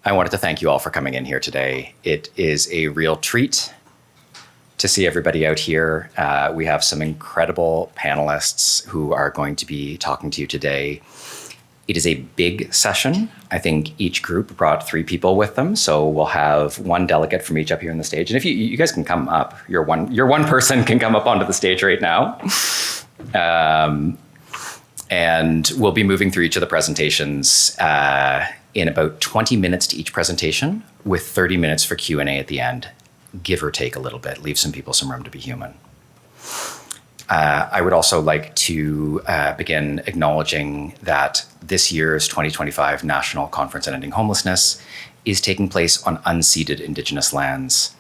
I wanted to thank you all for coming in here today. It is a real treat to see everybody out here. We have some incredible panelists who are going to be talking to you today. It is a big session. I think each group brought 3 people with them, so we'll have one delegate from each up here on the stage. And if you guys can come up, your one person can come up onto the stage right now. And we'll be moving through each of the presentations in about 20 minutes to each presentation, with 30 minutes for Q&A at the end, give or take a little bit, leave some people some room to be human. I would also like to begin acknowledging that this year's 2025 National Conference on Ending Homelessness is taking place on unceded Indigenous lands.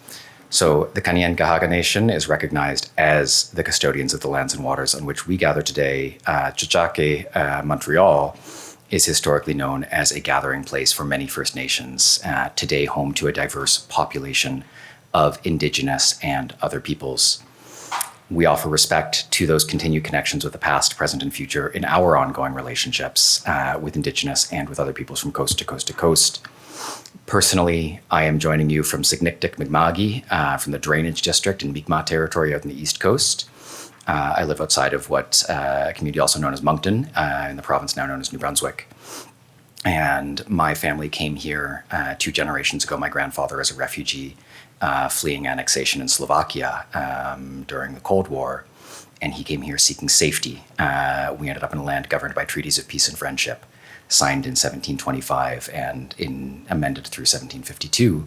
So the Kanien'kehá:ka Nation is recognized as the custodians of the lands and waters on which we gather today. Tshaka, Montreal, is historically known as a gathering place for many First Nations, today home to a diverse population of Indigenous and other peoples. We offer respect to those continued connections with the past, present, and future in our ongoing relationships with Indigenous and with other peoples from coast to coast to coast. Personally, I am joining you from Signictic Mi'kma'ki, from the Drainage District in Mi'kmaq Territory out on the East Coast. I live outside of what a community also known as Moncton, in the province now known as New Brunswick. And my family came here 2 generations ago, my grandfather as a refugee, fleeing annexation in Slovakia during the Cold War, and he came here seeking safety. We ended up in a land governed by treaties of peace and friendship, signed in 1725 and amended through 1752,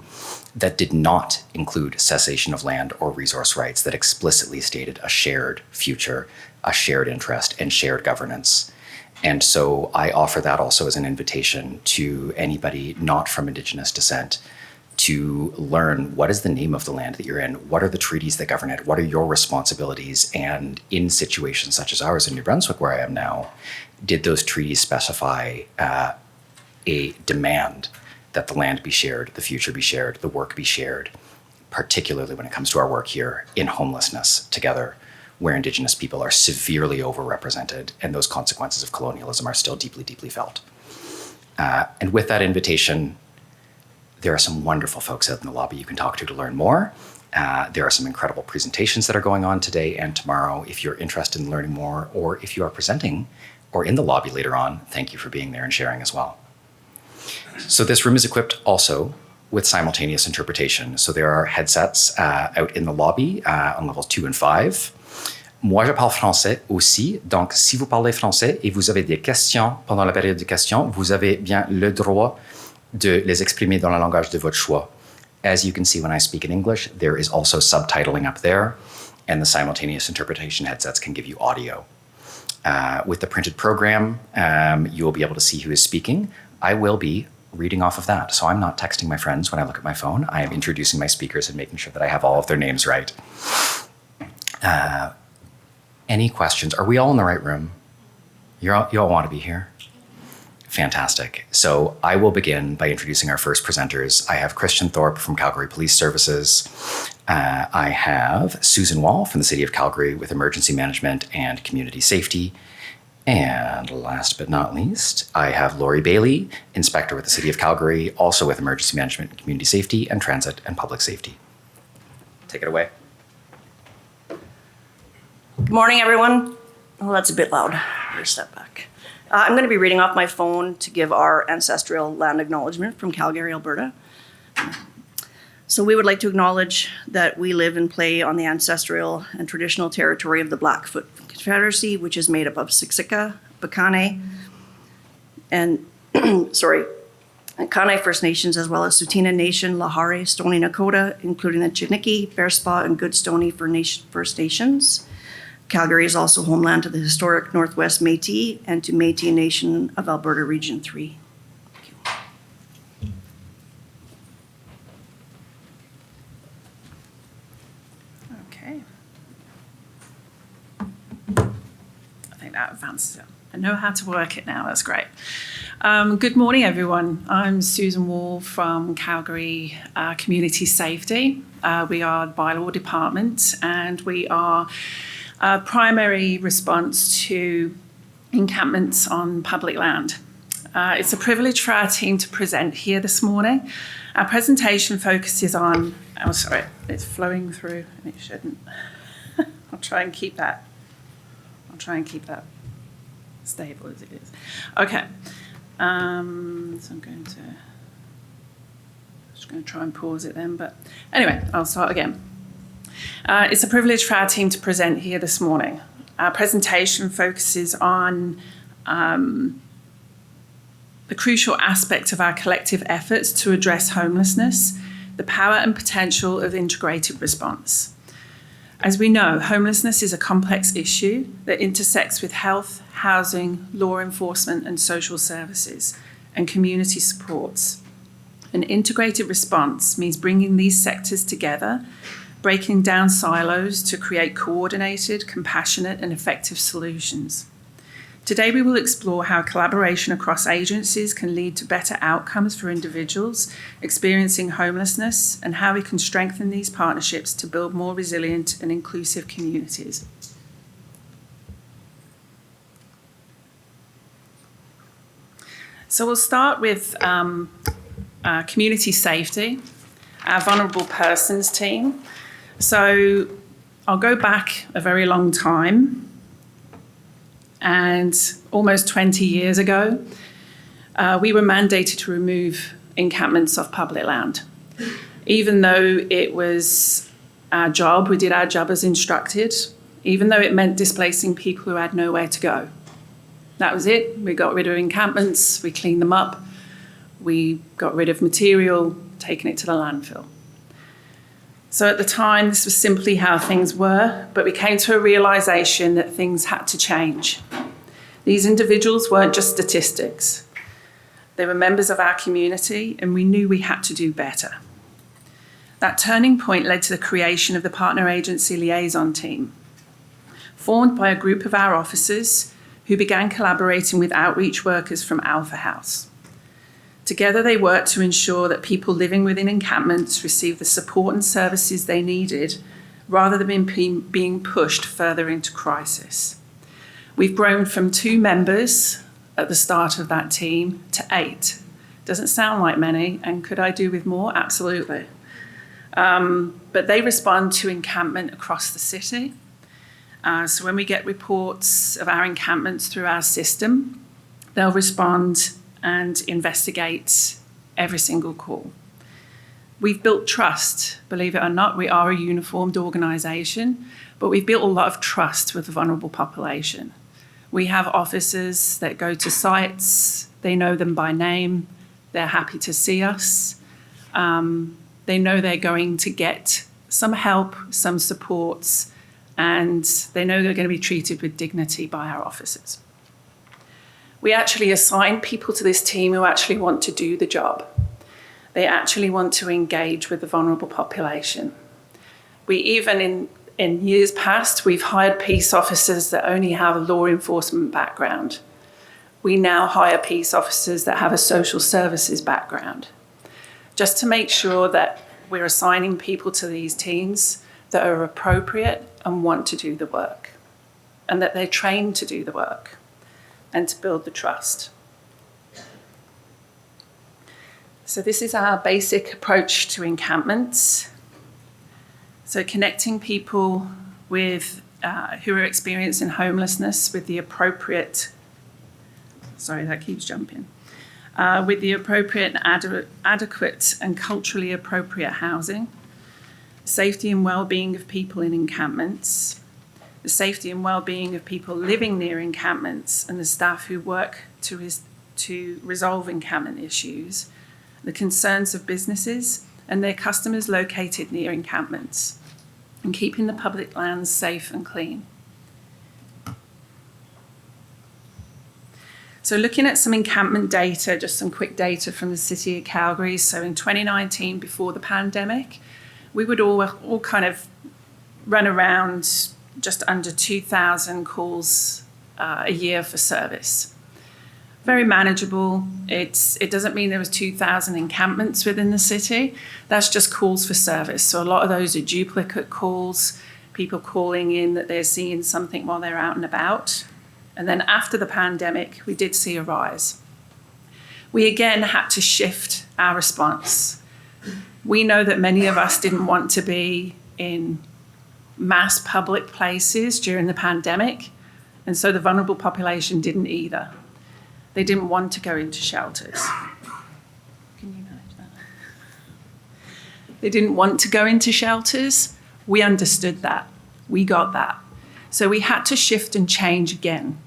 that did not include cessation of land or resource rights, that explicitly stated a shared future, a shared interest, and shared governance. And so I offer that also as an invitation to anybody not from Indigenous descent to learn what is the name of the land that you're in, what are the treaties that govern it, what are your responsibilities, and in situations such as ours in New Brunswick, where I am now, did those treaties specify a demand that the land be shared, the future be shared, the work be shared, particularly when it comes to our work here in homelessness together, where Indigenous people are severely overrepresented and those consequences of colonialism are still deeply, deeply felt. And with that invitation, there are some wonderful folks out in the lobby you can talk to learn more. There are some incredible presentations that are going on today and tomorrow. If you're interested in learning more, or if you are presenting or in the lobby later on, thank you for being there and sharing as well. So this room is equipped also with simultaneous interpretation. So there are headsets out in the lobby on levels 2 and 5. Moi, je parle français aussi, donc si vous parlez français et vous avez des questions pendant la période de questions, vous avez bien le droit de les exprimer dans le langage de votre choix. As you can see when I speak in English, there is also subtitling up there, and the simultaneous interpretation headsets can give you audio. With the printed program, you will be able to see who is speaking. I will be reading off of that, so I'm not texting my friends when I look at my phone. I am introducing my speakers and making sure that I have all of their names right. Any questions? Are we all in the right room? You all want to be here? Fantastic. So I will begin by introducing our first presenters. I have Christian Thorpe from Calgary Police Services. I have Susan Wall from the City of Calgary with Emergency Management and Community Safety. And last but not least, I have Lori Bailey, Inspector with the City of Calgary, also with Emergency Management and Community Safety and Transit and Public Safety. Take it away. Good morning, everyone. Oh, that's a bit loud. Better step back. I'm going to be reading off my phone to give our ancestral land acknowledgement from Calgary, Alberta. So we would like to acknowledge that we live and play on the ancestral and traditional territory of the Blackfoot Confederacy, which is made up of Siksika, Piikani, and Kainai First Nations, as well as Tsuut'ina Nation, Lahari, Stoney Nakoda, including the Chiniki, Bearspaw, and Goodstoney First Nations. Calgary is also homeland to the historic Northwest Métis and to Métis Nation of Alberta Region 3. Thank you. Okay. I think that advances it. I know how to work it now, that's great. Good morning, everyone. I'm Susan Wall from Calgary Community Safety. We are the bylaw department, and we are primary response to encampments on public land. It's a privilege for our team to present here this morning. Our presentation focuses on, oh sorry, it's flowing through and it shouldn't. I'll try and keep that stable as it is. Okay, so I'm just going to try and pause it then, but anyway, I'll start again. It's a privilege for our team to present here this morning. Our presentation focuses on the crucial aspect of our collective efforts to address homelessness, the power and potential of integrated response. As we know, homelessness is a complex issue that intersects with health, housing, law enforcement and social services, and community supports. An integrated response means bringing these sectors together, breaking down silos to create coordinated, compassionate and effective solutions. Today we will explore how collaboration across agencies can lead to better outcomes for individuals experiencing homelessness and how we can strengthen these partnerships to build more resilient and inclusive communities. So we'll start with community safety, our vulnerable persons team. So I'll go back a very long time. And almost 20 years ago, we were mandated to remove encampments off public land. Even though it was our job, we did our job as instructed, even though it meant displacing people who had nowhere to go. That was it. We got rid of encampments, we cleaned them up, we got rid of material, taken it to the landfill. So at the time, this was simply how things were, but we came to a realisation that things had to change. These individuals weren't just statistics. They were members of our community, and we knew we had to do better. That turning point led to the creation of the Partner Agency Liaison Team, formed by a group of our officers who began collaborating with outreach workers from Alpha House. Together, they worked to ensure that people living within encampments received the support and services they needed, rather than being pushed further into crisis. We've grown from 2 members at the start of that team to 8. Doesn't sound like many, and could I do with more? Absolutely. But they respond to encampment across the city. So when we get reports of our encampments through our system, they'll respond and investigate every single call. We've built trust, believe it or not. We are a uniformed organisation, but we've built a lot of trust with the vulnerable population. We have officers that go to sites, they know them by name, they're happy to see us, they know they're going to get some help, some supports, and they know they're going to be treated with dignity by our officers. We actually assign people to this team who actually want to do the job. They actually want to engage with the vulnerable population. We even, in years past, we've hired peace officers that only have a law enforcement background. We now hire peace officers that have a social services background, just to make sure that we're assigning people to these teams that are appropriate and want to do the work, and that they're trained to do the work, and to build the trust. So this is our basic approach to encampments. So connecting people with who are experiencing homelessness with the appropriate, with the appropriate and adequate and culturally appropriate housing, safety and well-being of people in encampments, the safety and well-being of people living near encampments and the staff who work to resolve encampment issues, the concerns of businesses and their customers located near encampments, and keeping the public lands safe and clean. So looking at some encampment data, just some quick data from the City of Calgary. So in 2019, before the pandemic, we would all kind of run around just under 2,000 calls a year for service. Very manageable. It doesn't mean there was 2,000 encampments within the city. That's just calls for service. So a lot of those are duplicate calls, people calling in that they're seeing something while they're out and about. And then after the pandemic, we did see a rise. we again had to shift our response. We know that many of us didn't want to be in mass public places during the pandemic, and so the vulnerable population didn't either. They didn't want to go into shelters. Can you manage that? They didn't want to go into shelters. We understood that. We got that. So we had to shift and change again.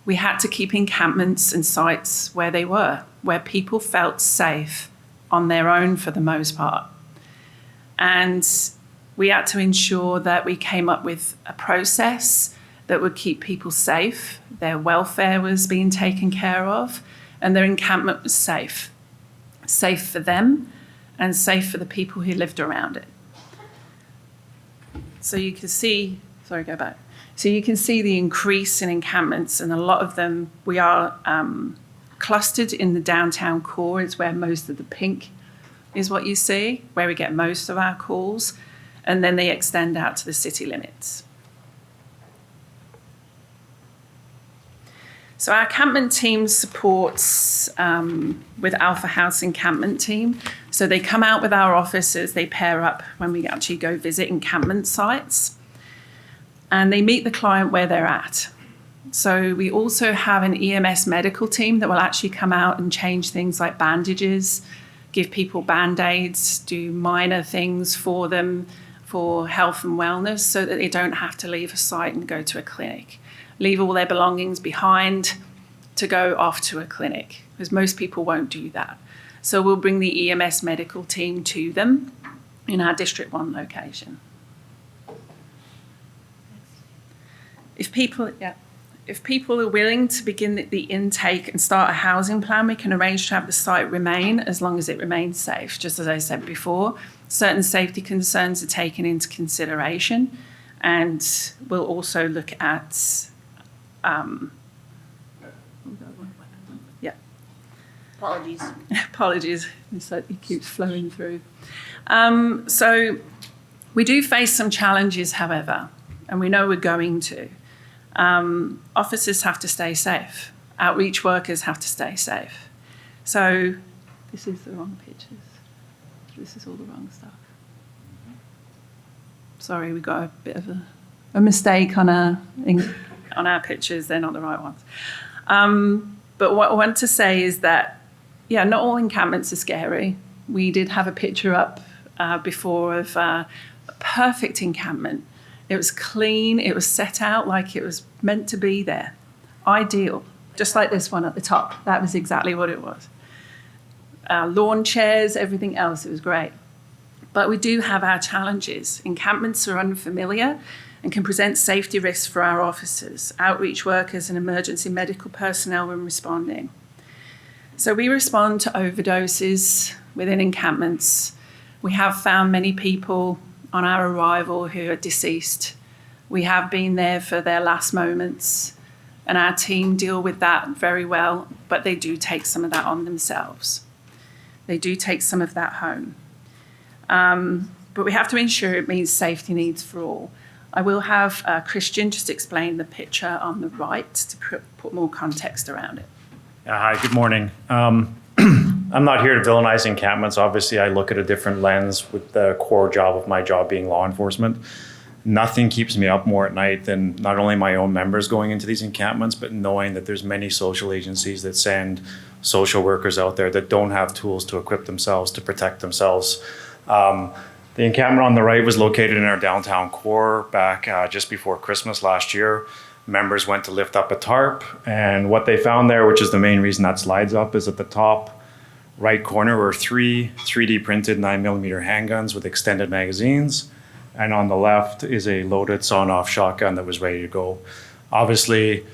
We had to keep encampments and sites where they were, where people felt safe on their own for the most part. And we had to ensure that we came up with a process that would keep people safe, their welfare was being taken care of, and their encampment was safe. Safe for them and safe for the people who lived around it. So you can see, sorry, go back. So you can see the increase in encampments, and a lot of them, we are clustered in the downtown core is where most of the pink is what you see, where we get most of our calls, and then they extend out to the city limits. So our encampment team supports with Alpha House encampment team. So they come out with our officers, they pair up when we actually go visit encampment sites, and they meet the client where they're at. So we also have an EMS medical team that will actually come out and change things like bandages, give people Band-Aids, do minor things for them for health and wellness so that they don't have to leave a site and go to a clinic. Leave all their belongings behind to go off to a clinic, because most people won't do that. So we'll bring the EMS medical team to them in our District 1 location. If people are willing to begin the intake and start a housing plan, we can arrange to have the site remain as long as it remains safe. Just as I said before, certain safety concerns are taken into consideration, and we'll also look at Apologies, it keeps flowing through. So we do face some challenges, however, and we know we're going to. Officers have to stay safe. Outreach workers have to stay safe. So this is the wrong pictures. This is all the wrong stuff. Sorry, we got a bit of a mistake on our pictures. They're not the right ones. But what I want to say is that, yeah, not all encampments are scary. We did have a picture up before of a perfect encampment. It was clean. It was set out like it was meant to be there. Ideal. Just like this one at the top. That was exactly what it was. Lawn chairs, everything else. It was great. But we do have our challenges. Encampments are unfamiliar and can present safety risks for our officers, outreach workers, and emergency medical personnel when responding. So we respond to overdoses within encampments. We have found many people on our arrival who are deceased. We have been there for their last moments, and our team deal with that very well, but they do take some of that on themselves. They do take some of that home. But we have to ensure it meets safety needs for all. I will have Christian just explain the picture on the right to put more context around it. Hi, good morning. I'm not here to villainize encampments. Obviously, I look at a different lens with the core job of my job being law enforcement. Nothing keeps me up more at night than not only my own members going into these encampments, but knowing that there's many social agencies that send social workers out there that don't have tools to equip themselves to protect themselves. The encampment on the right was located in our downtown core back just before Christmas last year. Members went to lift up a tarp, and what they found there, which is the main reason that slides up, is at the top right corner were three 3D printed 9mm handguns with extended magazines, and on the left is a loaded sawn-off shotgun that was ready to go. Obviously,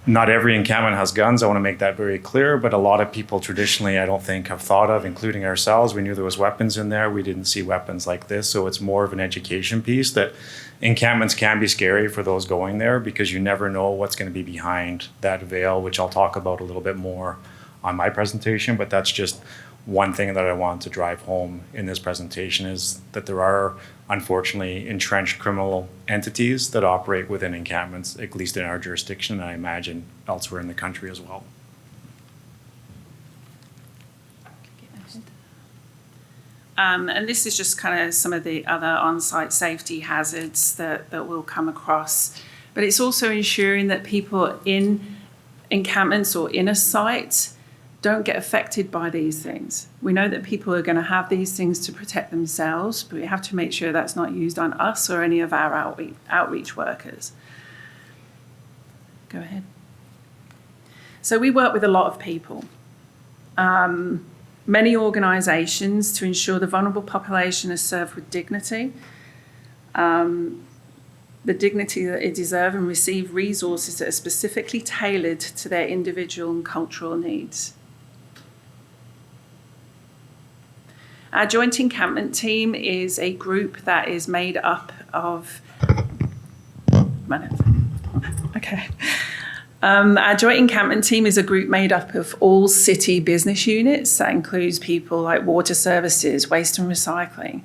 not every encampment has guns. I want to make that very clear, but a lot of people traditionally, I don't think, have thought of, including ourselves. We knew there was weapons in there. We didn't see weapons like this, so it's more of an education piece that encampments can be scary for those going there because you never know what's going to be behind that veil, which I'll talk about a little bit more on my presentation, but that's just one thing that I want to drive home in this presentation is that there are, unfortunately, entrenched criminal entities that operate within encampments, at least in our jurisdiction, and I imagine elsewhere in the country as well. And this is just kind of some of the other on-site safety hazards that we'll come across. But it's also ensuring that people in encampments or in a site don't get affected by these things. We know that people are going to have these things to protect themselves, but we have to make sure that's not used on us or any of our outreach workers. Go ahead. So we work with a lot of people. Many organisations to ensure the vulnerable population is served with dignity, the dignity that they deserve, and receive resources that are specifically tailored to their individual and cultural needs. Our joint encampment team is a group that is made up of... Okay. Our joint encampment team is a group made up of all city business units. That includes people like water services, waste and recycling.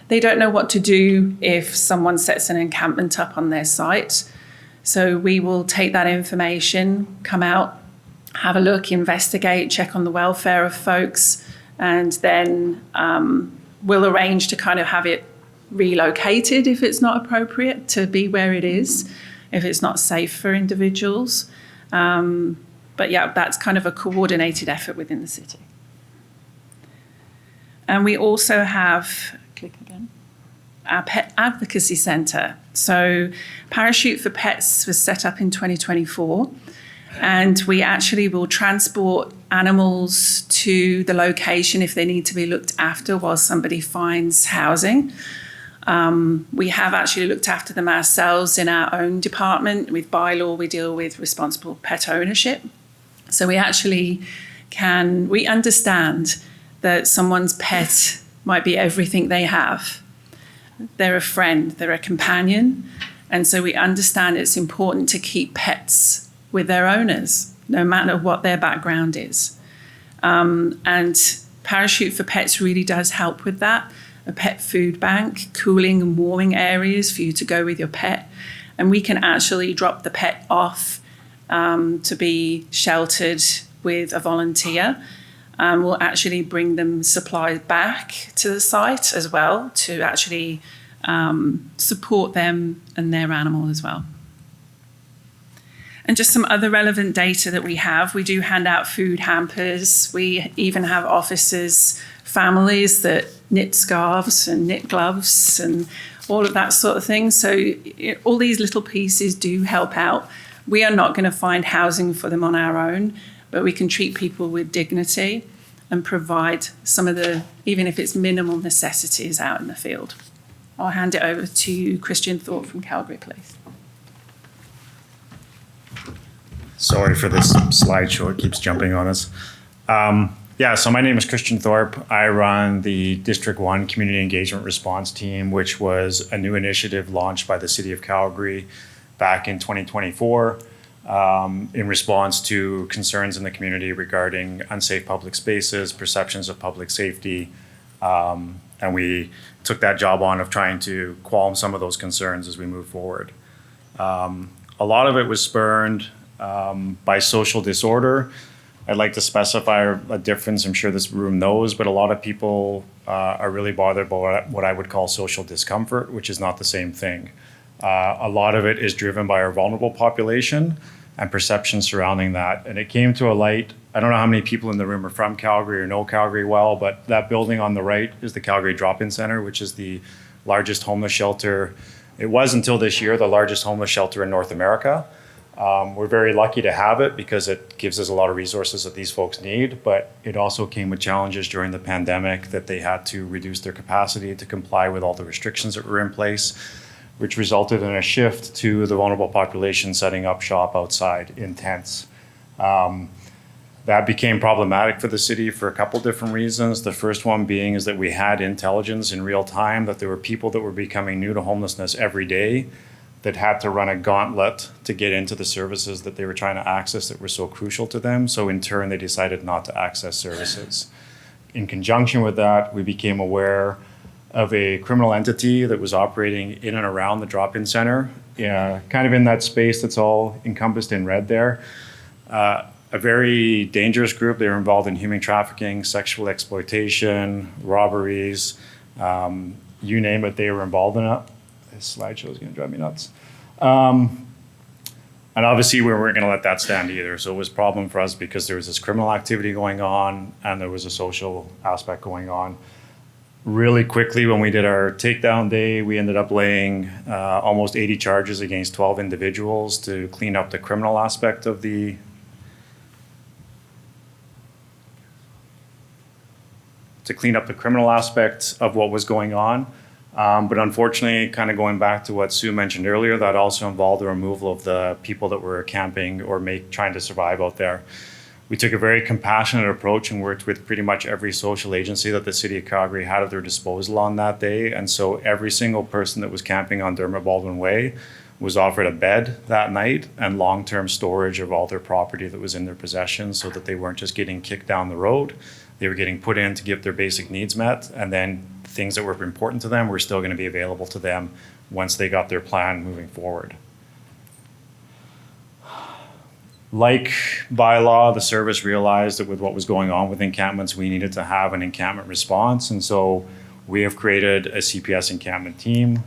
They don't know what to do if someone sets an encampment up on their site. So we will take that information, come out, have a look, investigate, check on the welfare of folks, and then we'll arrange to kind of have it relocated if it's not appropriate to be where it is, if it's not safe for individuals. But yeah, that's kind of a coordinated effort within the city. And we also have, click again, our Pet Advocacy Centre. So Parachute for Pets was set up in 2024, and we actually will transport animals to the location if they need to be looked after while somebody finds housing. We have actually looked after them ourselves in our own department. With bylaw, we deal with responsible pet ownership. So we actually we understand that someone's pet might be everything they have. They're a friend, they're a companion. And so we understand it's important to keep pets with their owners, no matter what their background is. And Parachute for Pets really does help with that. A pet food bank, cooling and warming areas for you to go with your pet. And we can actually drop the pet off to be sheltered with a volunteer. We'll actually bring them supplies back to the site as well to actually support them and their animal as well. And just some other relevant data that we have. We do hand out food hampers. We even have officers, families that knit scarves and knit gloves and all of that sort of thing. So all these little pieces do help out. We are not going to find housing for them on our own, but we can treat people with dignity and provide some of the, even if it's minimal necessities out in the field. I'll hand it over to Christian Thorpe from Calgary, please. Sorry for this slideshow, it keeps jumping on us. So my name is Christian Thorpe. I run the District 1 Community Engagement Response Team, which was a new initiative launched by the City of Calgary back in 2024 in response to concerns in the community regarding unsafe public spaces, perceptions of public safety. And we took that job on of trying to qualm some of those concerns as we move forward. A lot of it was spurred by social disorder. I'd like to specify a difference, I'm sure this room knows, but a lot of people are really bothered by what I would call social discomfort, which is not the same thing. A lot of it is driven by our vulnerable population and perceptions surrounding that. And it came to a light, I don't know how many people in the room are from Calgary or know Calgary well, but that building on the right is the Calgary Drop-In Center, which is the largest homeless shelter. It was until this year the largest homeless shelter in North America. We're very lucky to have it because it gives us a lot of resources that these folks need, but it also came with challenges during the pandemic that they had to reduce their capacity to comply with all the restrictions that were in place, which resulted in a shift to the vulnerable population setting up shop outside in tents. That became problematic for the city for a couple different reasons. The first one being is that we had intelligence in real time that there were people that were becoming new to homelessness every day that had to run a gauntlet to get into the services that they were trying to access that were so crucial to them. So in turn, they decided not to access services. In conjunction with that, we became aware of a criminal entity that was operating in and around the drop-in center, kind of in that space that's all encompassed in red there. A a very dangerous group. They were involved in human trafficking, sexual exploitation, robberies, you name it, they were involved in it. This slideshow is going to drive me nuts. And obviously we weren't going to let that stand either. So it was a problem for us because there was this criminal activity going on and there was a social aspect going on. Really quickly, when we did our takedown day, we ended up laying almost 80 charges against 12 individuals to clean up the criminal aspect of what was going on. But unfortunately, kind of going back to what Sue mentioned earlier, that also involved the removal of the people that were camping or trying to survive out there. We took a very compassionate approach and worked with pretty much every social agency that the city of Calgary had at their disposal on that day. And so every single person that was camping on Dermot Baldwin Way was offered a bed that night and long-term storage of all their property that was in their possession so that they weren't just getting kicked down the road. They were getting put in to get their basic needs met, and then things that were important to them were still going to be available to them once they got their plan moving forward. Like bylaw, the service realized that with what was going on with encampments, we needed to have an encampment response, and so we have created a CPS encampment team.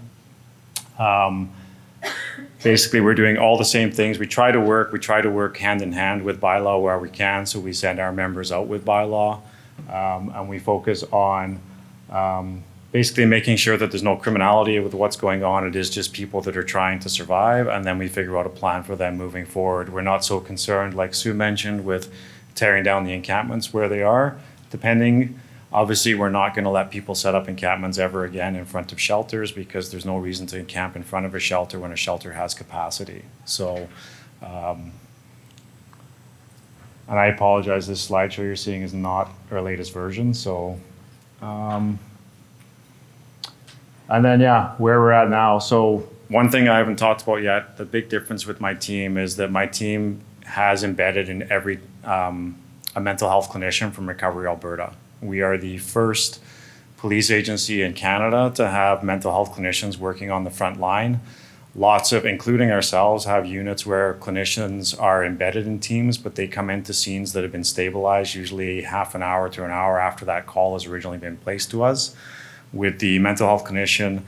Basically, we're doing all the same things. We try to work hand in hand with bylaw where we can, so we send our members out with bylaw, and we focus on basically making sure that there's no criminality with what's going on. It is just people that are trying to survive, and then we figure out a plan for them moving forward. We're not so concerned, like Sue mentioned, with tearing down the encampments where they are. Obviously, we're not going to let people set up encampments ever again in front of shelters because there's no reason to encamp in front of a shelter when a shelter has capacity. So, and I apologize, this slideshow you're seeing is not our latest version. So, and then, yeah, where we're at now. So one thing I haven't talked about yet, the big difference with my team is that my team has embedded in every a mental health clinician from Recovery Alberta. We are the first police agency in Canada to have mental health clinicians working on the front line. Lots of, including ourselves, have units where clinicians are embedded in teams, but they come into scenes that have been stabilized, usually half an hour to an hour after that call has originally been placed to us. With the mental health clinician,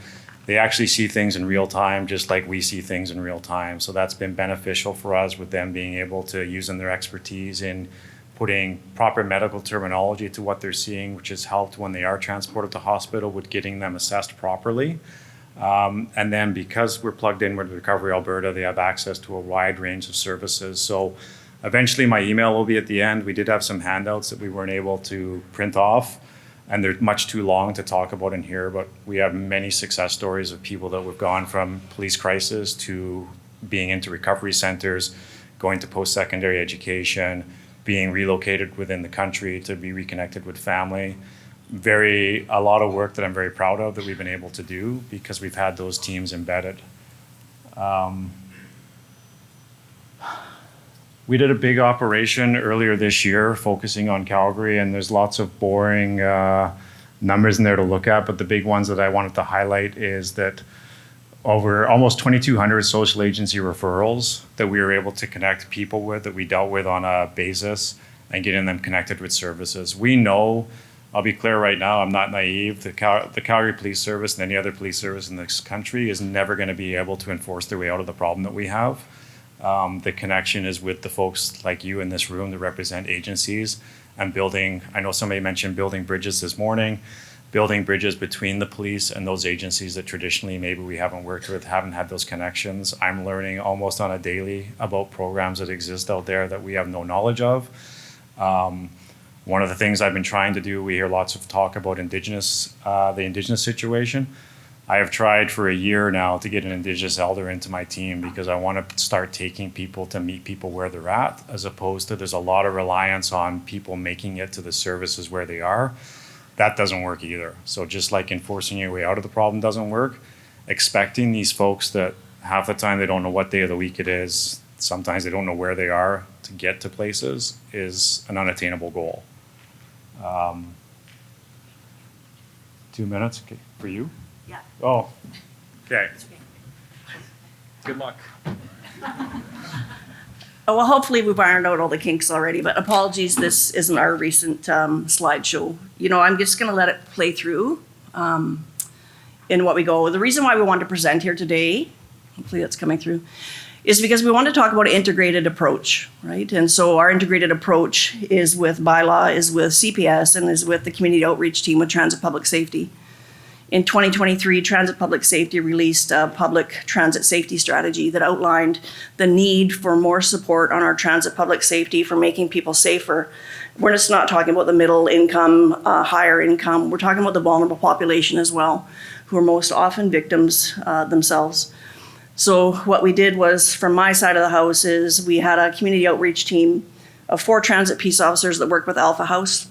they actually see things in real time, just like we see things in real time. So that's been beneficial for us with them being able to use their expertise in putting proper medical terminology to what they're seeing, which has helped when they are transported to hospital with getting them assessed properly. And then because we're plugged in with Recovery Alberta, they have access to a wide range of services. So eventually my email will be at the end. We did have some handouts that we weren't able to print off, and they're much too long to talk about in here, but we have many success stories of people that have gone from police crisis to being into recovery centers, going to post-secondary education, being relocated within the country to be reconnected with family. A lot of work that I'm very proud of that we've been able to do because we've had those teams embedded. We did a big operation earlier this year focusing on Calgary, and there's lots of boring numbers in there to look at, but the big ones that I wanted to highlight is that over almost 2,200 social agency referrals that we were able to connect people with, that we dealt with on a basis and getting them connected with services. We know, I'll be clear right now, I'm not naive, the Calgary Police Service and any other police service in this country is never going to be able to enforce their way out of the problem that we have. The connection is with the folks like you in this room that represent agencies and building, I know somebody mentioned building bridges this morning, building bridges between the police and those agencies that traditionally maybe we haven't worked with, haven't had those connections. I'm learning almost on a daily about programs that exist out there that we have no knowledge of. One of the things I've been trying to do, we hear lots of talk about the Indigenous situation. I have tried for a year now to get an Indigenous elder into my team because I want to start taking people to meet people where they're at, as opposed to there's a lot of reliance on people making it to the services where they are. That doesn't work either. So just like enforcing your way out of the problem doesn't work, expecting these folks that half the time they don't know what day of the week it is, sometimes they don't know where they are to get to places is an unattainable goal. 2 minutes, okay, for you? Yeah. Oh, okay. Good luck. Oh, well, hopefully we've ironed out all the kinks already, but apologies, this isn't our recent slideshow. You know, I'm just gonna let it play through in what we go. The reason why we wanted to present here today, hopefully that's coming through, is because we want to talk about an integrated approach, right? And so our integrated approach is with bylaw, is with CPS, and is with the community outreach team with Transit Public Safety. In 2023, Transit Public Safety released a public transit safety strategy that outlined the need for more support on our transit public safety for making people safer. We're just not talking about the middle income, higher income. We're talking about the vulnerable population as well, who are most often victims themselves. So what we did was, from my side of the house, is we had a community outreach team of 4 transit peace officers that work with Alpha House.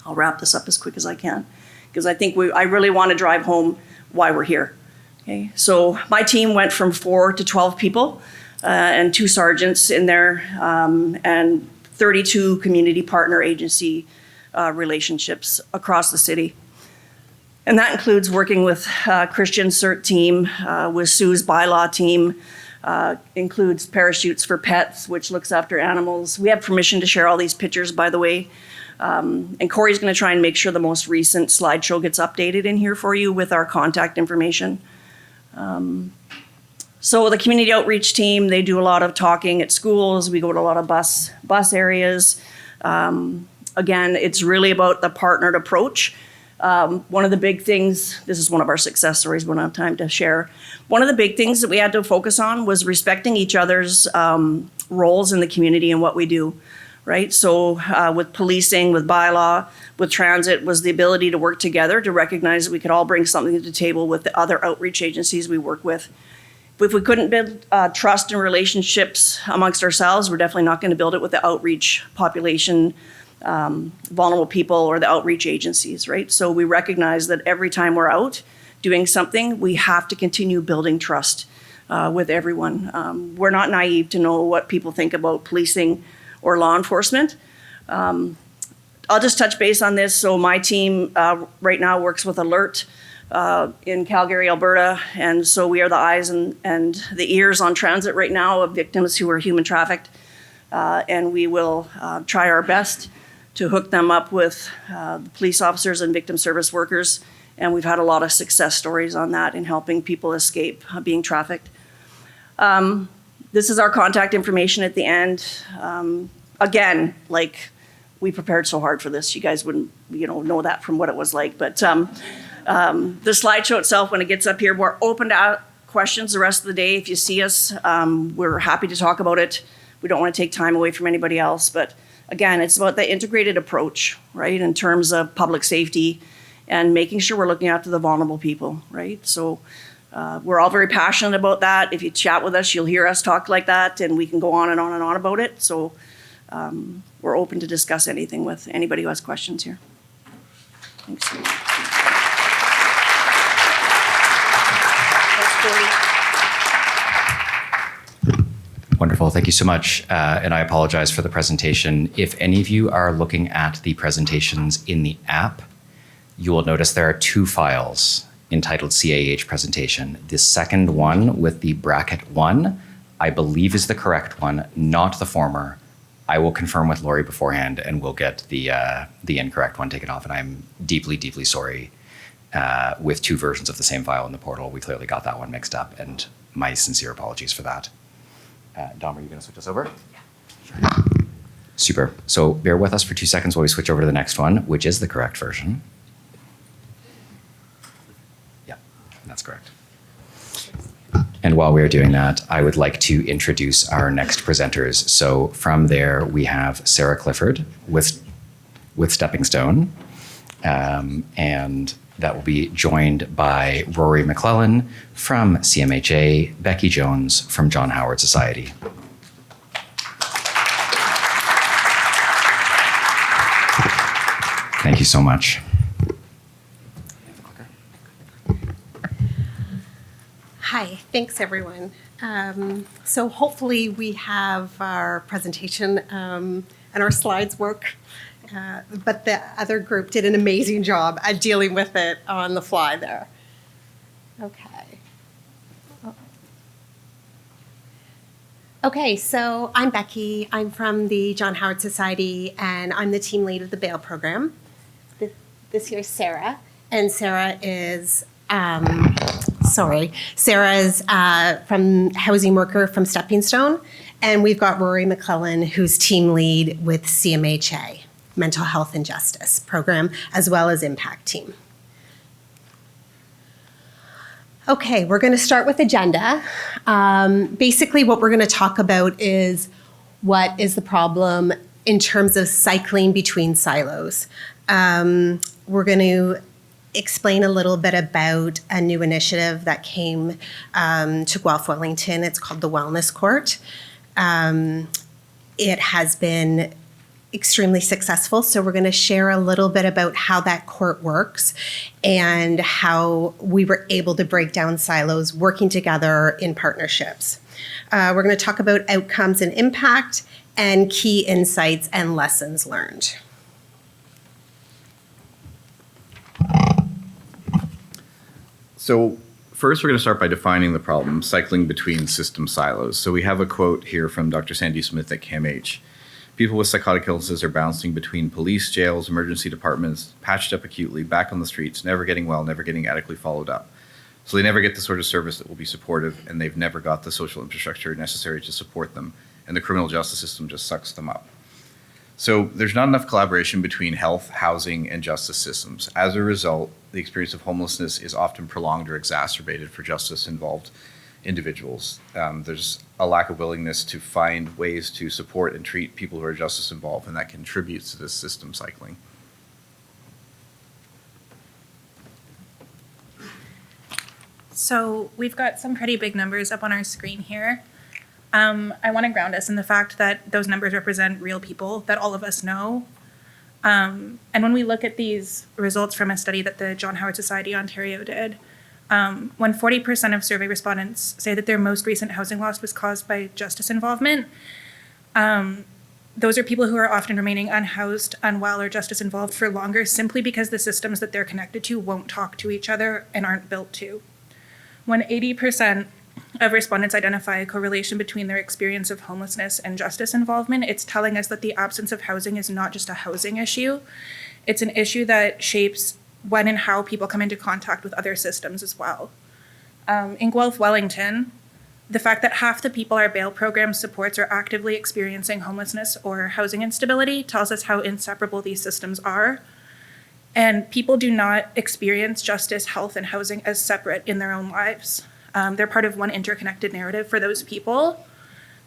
I'll wrap this up as quick as I can, because I think I really want to drive home why we're here. Okay, so my team went from 4 to 12 people and 2 sergeants in there, and 32 community partner agency relationships across the city. And that includes working with Christian CERT team, with Sue's bylaw team, includes Parachutes for Pets, which looks after animals. We have permission to share all these pictures, by the way. And Corey's gonna try and make sure the most recent slideshow gets updated in here for you with our contact information. So the community outreach team, they do a lot of talking at schools. We go to a lot of bus areas. Again, it's really about the partnered approach. One of the big things, this is one of our success stories, we don't have time to share. One of the big things that we had to focus on was respecting each other's roles in the community and what we do, right? So with policing, with bylaw, with transit, was the ability to work together to recognize that we could all bring something to the table with the other outreach agencies we work with. If we couldn't build trust and relationships amongst ourselves, we're definitely not going to build it with the outreach population, vulnerable people, or the outreach agencies, right? So we recognize that every time we're out doing something, we have to continue building trust with everyone. We're not naive to know what people think about policing or law enforcement. I'll just touch base on this. So my team right now works with Alert in Calgary, Alberta, and so we are the eyes and the ears on transit right now of victims who are human trafficked, and we will try our best to hook them up with the police officers and victim service workers. And we've had a lot of success stories on that in helping people escape being trafficked. This is our contact information at the end. Again, like, we prepared so hard for this. You guys wouldn't, know that from what it was like. But the slideshow itself, when it gets up here, we're open to questions the rest of the day. If you see us, we're happy to talk about it. We don't want to take time away from anybody else. But again, it's about the integrated approach, right, in terms of public safety and making sure we're looking after the vulnerable people, right? So we're all very passionate about that. If you chat with us, you'll hear us talk like that, and we can go on and on and on about it. So we're open to discuss anything with anybody who has questions here. Thanks. Wonderful. Thank you so much. And I apologize for the presentation. If any of you are looking at the presentations in the app, you will notice there are 2 files entitled CAH presentation. The second one with the bracket 1, I believe, is the correct one, not the former. I will confirm with Lori beforehand, and we'll get the incorrect one taken off. And I'm deeply, deeply sorry. With 2 versions of the same file in the portal, we clearly got that one mixed up, and my sincere apologies for that. Dom, are you going to switch us over? Yeah. Sure. Super. So bear with us for 2 seconds while we switch over to the next one, which is the correct version. Yeah, that's correct. And while we're doing that, I would like to introduce our next presenters. So from there, we have Sarah Clifford with Stepping Stone, and that will be joined by Rory McClellan from CMHA, Becky Jones from John Howard Society. Thank you so much. Hi, thanks everyone. So hopefully we have our presentation and our slides work. But the other group did an amazing job at dealing with it on the fly there. Okay. Okay, so I'm Becky. I'm from the John Howard Society, and I'm the team lead of the bail program. This here's Sarah, and Sarah is, Sarah is from housing worker from Stepping Stone, and we've got Rory McClellan, who's team lead with CMHA, Mental Health and Justice Program, as well as Impact Team. Okay, we're going to start with agenda. Basically, what we're going to talk about is what is the problem in terms of cycling between silos. We're going to explain a little bit about a new initiative that came to Guelph-Wellington. It's called the Wellness Court. It has been extremely successful. So we're going to share a little bit about how that court works and how we were able to break down silos working together in partnerships. We're going to talk about outcomes and impact and key insights and lessons learned. So first, we're going to start by defining the problem, cycling between system silos. So we have a quote here from Dr. Sandy Smith at CAMH. People with psychotic illnesses are bouncing between police, jails, emergency departments, patched up acutely, back on the streets, never getting well, never getting adequately followed up. So they never get the sort of service that will be supportive, and they've never got the social infrastructure necessary to support them, and the criminal justice system just sucks them up. So there's not enough collaboration between health, housing, and justice systems. As a result, the experience of homelessness is often prolonged or exacerbated for justice-involved individuals. There's a lack of willingness to find ways to support and treat people who are justice involved, and that contributes to this system cycling. So we've got some pretty big numbers up on our screen here. I want to ground us in the fact that those numbers represent real people that all of us know. And when we look at these results from a study that the John Howard Society Ontario did, when 40% of survey respondents say that their most recent housing loss was caused by justice involvement, those are people who are often remaining unhoused, unwell, or justice involved for longer simply because the systems that they're connected to won't talk to each other and aren't built to. When 80% of respondents identify a correlation between their experience of homelessness and justice involvement, it's telling us that the absence of housing is not just a housing issue. It's an issue that shapes when and how people come into contact with other systems as well. In Guelph-Wellington, the fact that half the people our bail program supports are actively experiencing homelessness or housing instability tells us how inseparable these systems are. And people do not experience justice, health, and housing as separate in their own lives. They're part of one interconnected narrative for those people.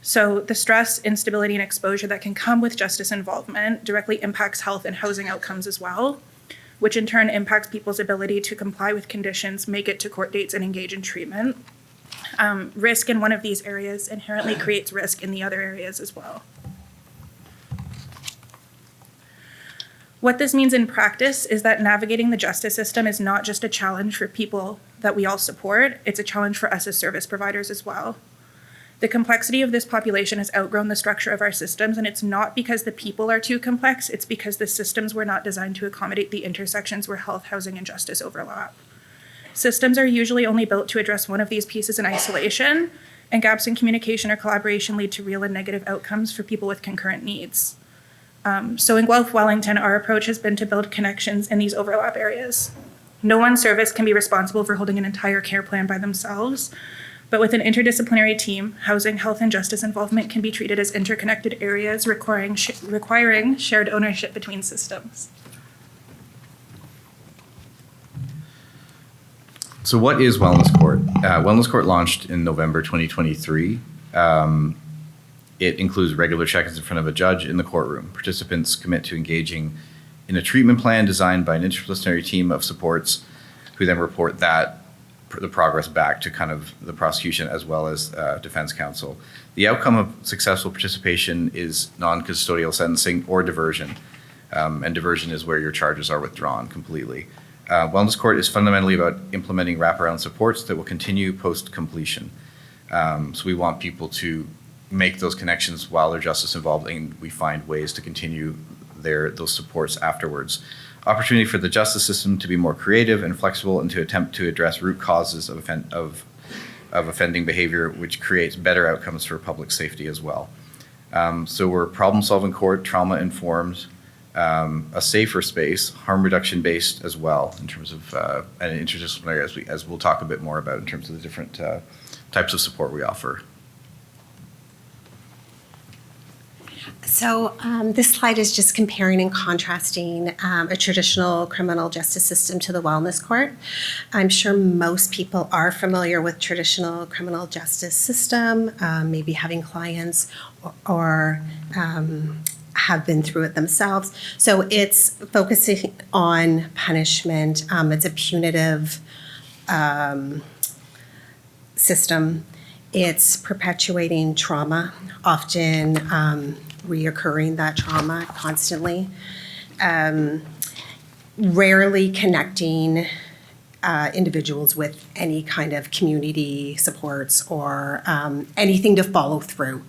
So the stress, instability, and exposure that can come with justice involvement directly impacts health and housing outcomes as well, which in turn impacts people's ability to comply with conditions, make it to court dates, and engage in treatment. Risk in one of these areas inherently creates risk in the other areas as well. What this means in practice is that navigating the justice system is not just a challenge for people that we all support, it's a challenge for us as service providers as well. The complexity of this population has outgrown the structure of our systems, and it's not because the people are too complex, it's because the systems were not designed to accommodate the intersections where health, housing, and justice overlap. Systems are usually only built to address one of these pieces in isolation, and gaps in communication or collaboration lead to real and negative outcomes for people with concurrent needs. So in Guelph-Wellington, our approach has been to build connections in these overlap areas. No one service can be responsible for holding an entire care plan by themselves, but with an interdisciplinary team, housing, health, and justice involvement can be treated as interconnected areas requiring shared ownership between systems. So what is Wellness Court? Wellness Court launched in November 2023. It includes regular check-ins in front of a judge in the courtroom. Participants commit to engaging in a treatment plan designed by an interdisciplinary team of supports who then report the progress back to kind of the prosecution as well as defense counsel. The outcome of successful participation is non-custodial sentencing or diversion. And diversion is where your charges are withdrawn completely. Wellness Court is fundamentally about implementing wraparound supports that will continue post-completion. So we want people to make those connections while they're justice involved, and we find ways to continue those supports afterwards. Opportunity for the justice system to be more creative and flexible and to attempt to address root causes of of offending behavior, which creates better outcomes for public safety as well. So we're problem-solving court, trauma-informed, a safer space, harm reduction-based as well in terms of an interdisciplinary, as we'll talk a bit more about in terms of the different types of support we offer. So this slide is just comparing and contrasting a traditional criminal justice system to the wellness court. I'm sure most people are familiar with traditional criminal justice system, maybe having clients or have been through it themselves. So it's focusing on punishment. It's a punitive system. It's perpetuating trauma, often reoccurring that trauma constantly. Rarely connecting individuals with any kind of community supports or anything to follow through.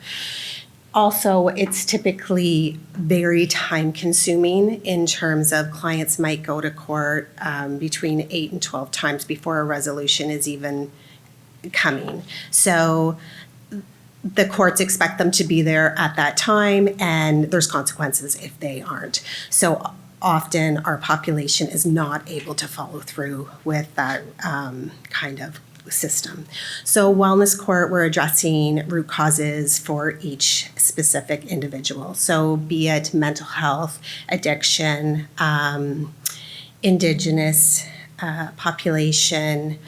Also, it's typically very time consuming in terms of clients might go to court between 8 and 12 times before a resolution is even coming. So the courts expect them to be there at that time, and there's consequences if they aren't. So often our population is not able to follow through with that kind of system. So wellness court, we're addressing root causes for each specific individual. So be it mental health, addiction, Indigenous population,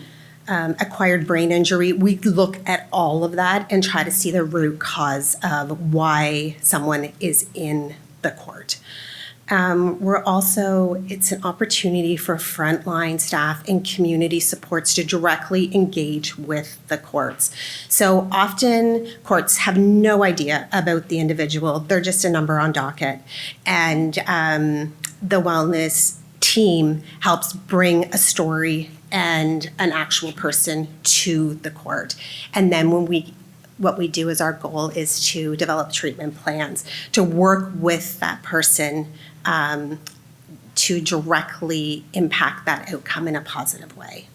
acquired brain injury. We look at all of that and try to see the root cause of why someone is in the court. It's an opportunity for frontline staff and community supports to directly engage with the courts. So often courts have no idea about the individual. They're just a number on docket. And the wellness team helps bring a story and an actual person to the court. And then what we do is our goal is to develop treatment plans to work with that person to directly impact that outcome in a positive way.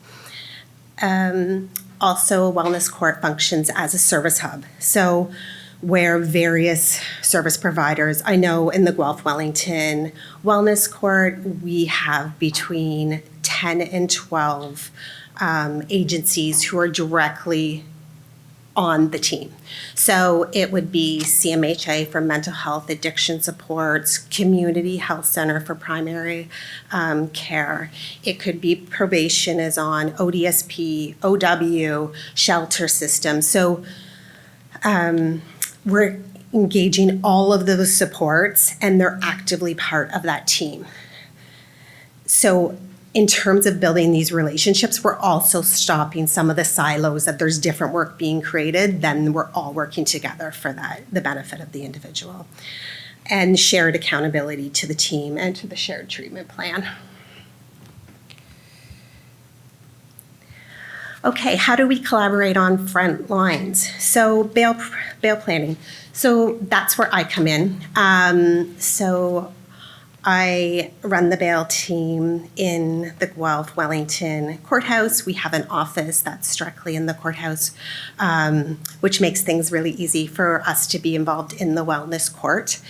Also, wellness court functions as a service hub. So where various service providers, I know in the Guelph-Wellington Wellness Court, we have between 10 and 12 agencies who are directly on the team. So it would be CMHA for mental health addiction supports, Community Health Center for primary care. It could be probation is on, ODSP, OW, shelter system. So we're engaging all of those supports and they're actively part of that team. So in terms of building these relationships, we're also stopping some of the silos that there's different work being created, then we're all working together for the benefit of the individual. And shared accountability to the team and to the shared treatment plan. Okay, how do we collaborate on front lines? So bail planning. So that's where I come in. So I run the bail team in the Guelph-Wellington courthouse. We have an office that's directly in the courthouse, which makes things really easy for us to be involved in the wellness court.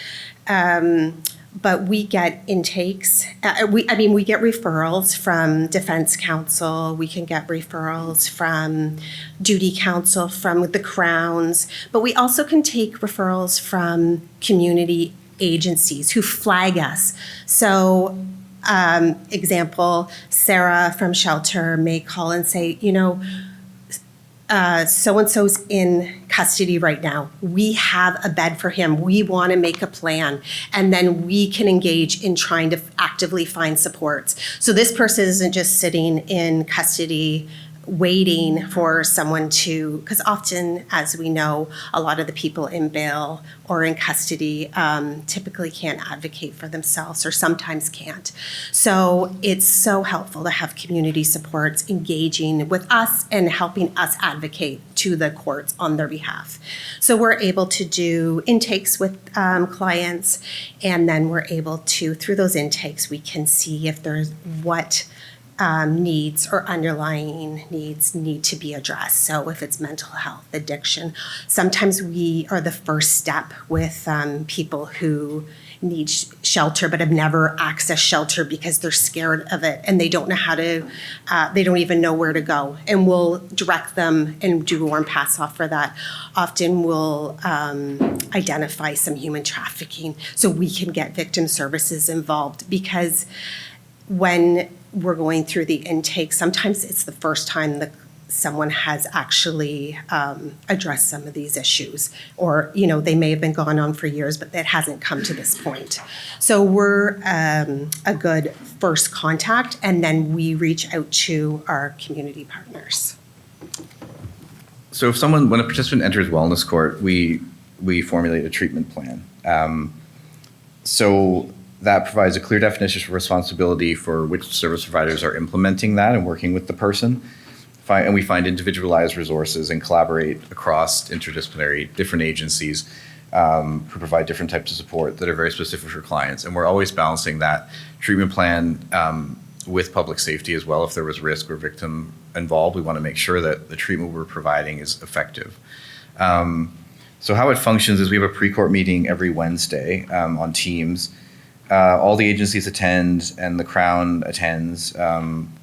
But we get intakes. We get referrals from defense counsel. We can get referrals from duty counsel, from the Crowns. But we also can take referrals from community agencies who flag us. So, example, Sarah from Shelter may call and say, so-and-so's in custody right now. We have a bed for him. We want to make a plan. And then we can engage in trying to actively find supports. So this person isn't just sitting in custody waiting for someone to, because often, as we know, a lot of the people in bail or in custody typically can't advocate for themselves or sometimes can't. So it's so helpful to have community supports engaging with us and helping us advocate to the courts on their behalf. So we're able to do intakes with clients, and then we're able to, through those intakes, we can see if there's what needs or underlying needs need to be addressed. So if it's mental health, addiction, sometimes we are the first step with people who need shelter but have never accessed shelter because they're scared of it and they don't know how to, they don't even know where to go. And we'll direct them and do warm pass off for that. Often we'll identify some human trafficking so we can get victim services involved, because when we're going through the intake, sometimes it's the first time that someone has actually addressed some of these issues, or they may have been going on for years, but that hasn't come to this point. So we're a good first contact, and then we reach out to our community partners. So when a participant enters wellness court, we formulate a treatment plan. So that provides a clear definition of responsibility for which service providers are implementing that and working with the person. And we find individualized resources and collaborate across interdisciplinary different agencies who provide different types of support that are very specific for clients. And we're always balancing that treatment plan with public safety as well. If there was risk or victim involved, we want to make sure that the treatment we're providing is effective. So how it functions is we have a pre-court meeting every Wednesday on Teams. All the agencies attend and the Crown attends.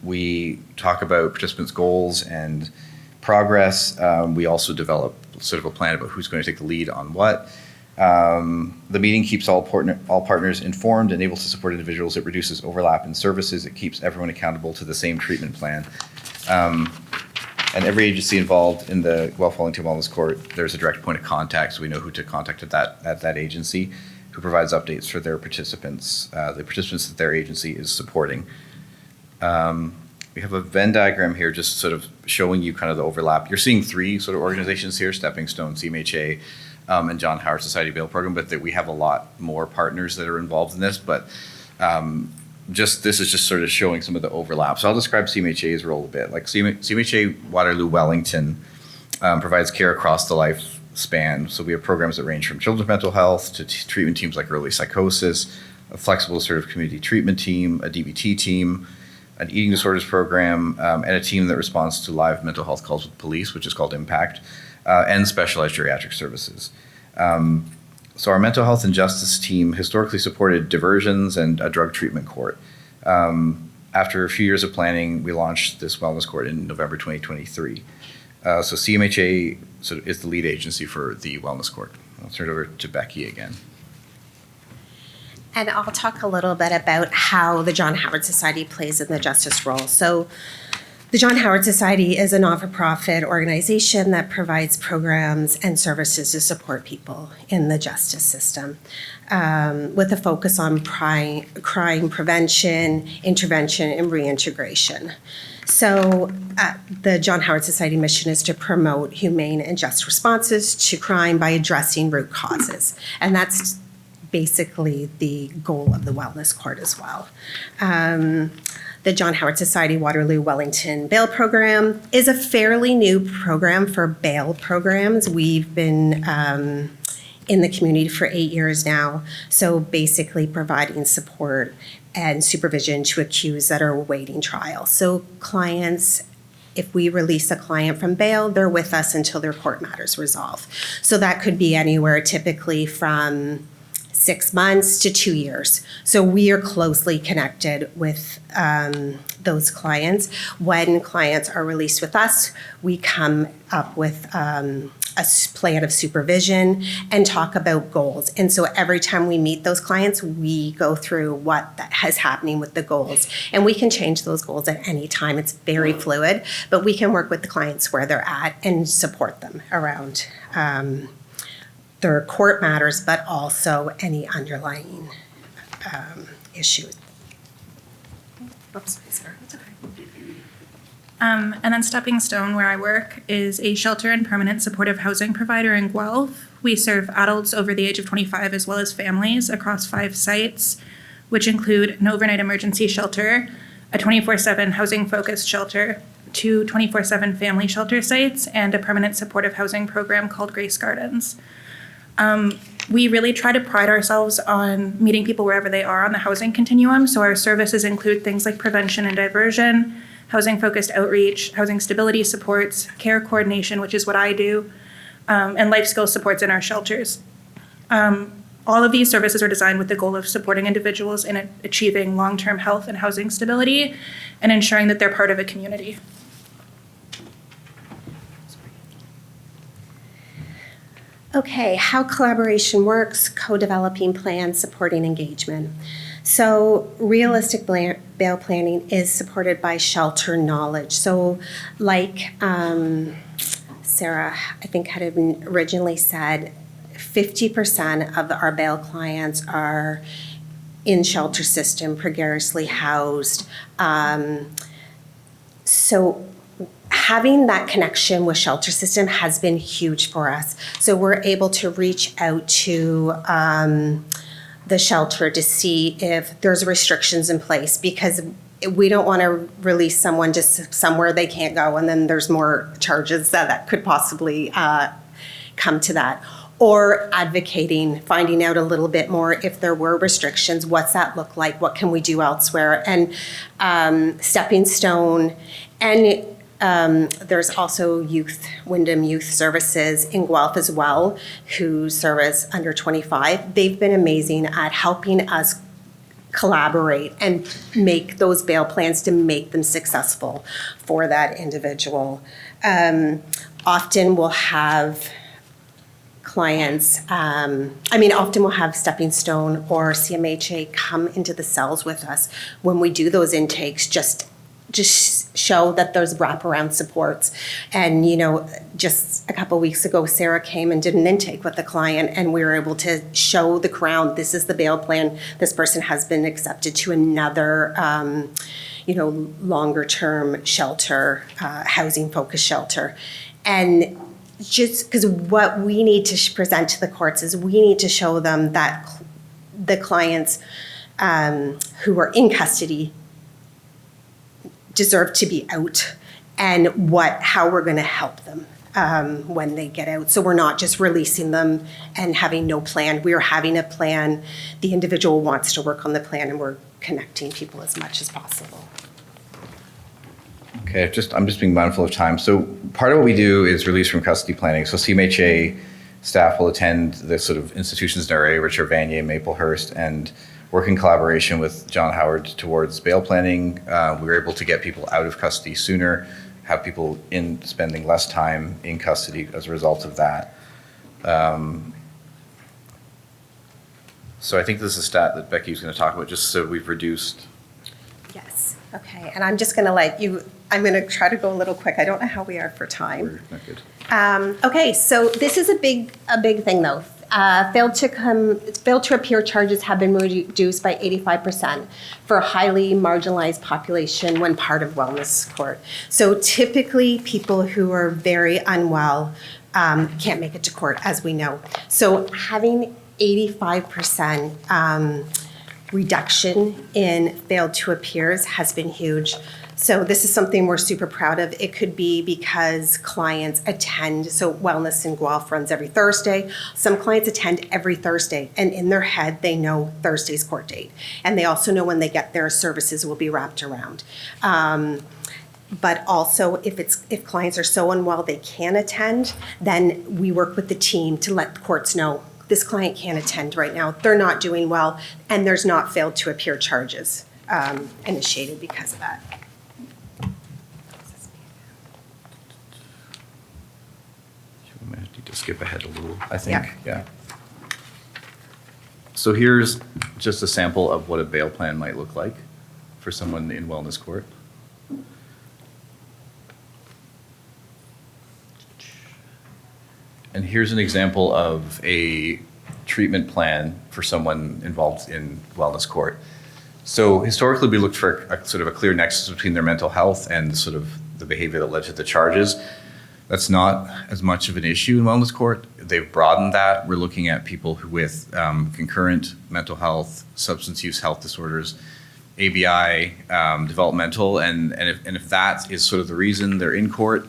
We talk about participants' goals and progress. We also develop sort of a plan about who's going to take the lead on what. The meeting keeps all partners informed and able to support individuals. It reduces overlap in services. It keeps everyone accountable to the same treatment plan. And every agency involved in the Guelph-Wellington Wellness Court, there's a direct point of contact, so we know who to contact at that agency, who provides updates for their participants, the participants that their agency is supporting. We have a Venn diagram here just sort of showing you kind of the overlap. You're seeing three sort of organizations here, Stepping Stone, CMHA, and John Howard Society Bail Program, but that we have a lot more partners that are involved in this, but this is just sort of showing some of the overlap. So I'll describe CMHA's role a bit. Like CMHA Waterloo-Wellington provides care across the lifespan. So we have programs that range from children's mental health to treatment teams like early psychosis, a flexible assertive community treatment team, a DBT team, an eating disorders program, and a team that responds to live mental health calls with police, which is called Impact, and specialized geriatric services. So our mental health and justice team historically supported diversions and a drug treatment court. After a few years of planning, we launched this wellness court in November 2023. So CMHA sort of is the lead agency for the wellness court. I'll turn it over to Becky again. And I'll talk a little bit about how the John Howard Society plays in the justice role. So the John Howard Society is a not-for-profit organization that provides programs and services to support people in the justice system, with a focus on crime prevention, intervention, and reintegration. So the John Howard Society mission is to promote humane and just responses to crime by addressing root causes. And that's basically the goal of the wellness court as well. The John Howard Society Waterloo-Wellington Bail Program is a fairly new program for bail programs. We've been in the community for 8 years now. So basically providing support and supervision to accused that are awaiting trial. So clients, if we release a client from bail, they're with us until their court matters resolve. So that could be anywhere typically from 6 months to 2 years. So we are closely connected with those clients. When clients are released with us, we come up with a plan of supervision and talk about goals. And so every time we meet those clients, we go through what is happening with the goals. And we can change those goals at any time. It's very fluid, but we can work with the clients where they're at and support them around their court matters, but also any underlying issues. Oops, sorry. That's okay. And then Stepping Stone, where I work, is a shelter and permanent supportive housing provider in Guelph. We serve adults over the age of 25 as well as families across 5 sites, which include an overnight emergency shelter, a 24/7 housing-focused shelter, 2 24/7 family shelter sites, and a permanent supportive housing program called Grace Gardens. We really try to pride ourselves on meeting people wherever they are on the housing continuum. So our services include things like prevention and diversion, housing-focused outreach, housing stability supports, care coordination, which is what I do, and life skills supports in our shelters. All of these services are designed with the goal of supporting individuals in achieving long-term health and housing stability and ensuring that they're part of a community. Okay, how collaboration works, co-developing plans, supporting engagement. So realistic bail planning is supported by shelter knowledge. So like Sarah, I think had originally said, 50% of our bail clients are in shelter system, precariously housed. So having that connection with shelter system has been huge for us. So we're able to reach out to the shelter to see if there's restrictions in place, because we don't want to release someone just somewhere they can't go and then there's more charges that could possibly come to that. Or advocating, finding out a little bit more if there were restrictions, what's that look like, what can we do elsewhere, and stepping stone. And there's also Wyndham Youth Services in Guelph as well, who service under 25. They've been amazing at helping us collaborate and make those bail plans to make them successful for that individual. Often we'll have clients, often we'll have Stepping Stone or CMHA come into the cells with us when we do those intakes, just show that there's wraparound supports. And, just a couple weeks ago, Sarah came and did an intake with the client, and we were able to show the Crown, this is the bail plan. This person has been accepted to another, longer term shelter, housing focused shelter. And just because what we need to present to the courts is we need to show them that the clients who are in custody deserve to be out, and how we're going to help them when they get out. So we're not just releasing them and having no plan. We're having a plan. The individual wants to work on the plan, and we're connecting people as much as possible. Okay, I'm just being mindful of time. So part of what we do is release from custody planning. So CMHA staff will attend the sort of institutions in our area, which are Vanier, Maplehurst, and work in collaboration with John Howard towards bail planning. We were able to get people out of custody sooner, have people spending less time in custody as a result of that. So I think this is a stat that Becky's going to talk about, just so we've reduced. Yes, okay, and I'm just going to I'm going to try to go a little quick. I don't know how we are for time. We're not good. Okay, so this is a big thing though. Failed to appear charges have been reduced by 85% for a highly marginalized population when part of wellness court. So typically people who are very unwell can't make it to court, as we know. So having 85% reduction in failed to appears has been huge. So this is something we're super proud of. It could be because clients attend, so Wellness in Guelph runs every Thursday. Some clients attend every Thursday, and in their head, they know Thursday's court date. And they also know when they get there, services will be wrapped around. But also, if clients are so unwell they can't attend, then we work with the team to let the courts know this client can't attend right now, they're not doing well, and there's not failed to appear charges initiated because of that. I need to skip ahead a little, I think. Yeah. So here's just a sample of what a bail plan might look like for someone in wellness court. And here's an example of a treatment plan for someone involved in wellness court. So historically, we looked for a sort of a clear nexus between their mental health and sort of the behavior that led to the charges. That's not as much of an issue in wellness court. They've broadened that. We're looking at people with concurrent mental health, substance use health disorders, ABI, developmental, and if that is sort of the reason they're in court,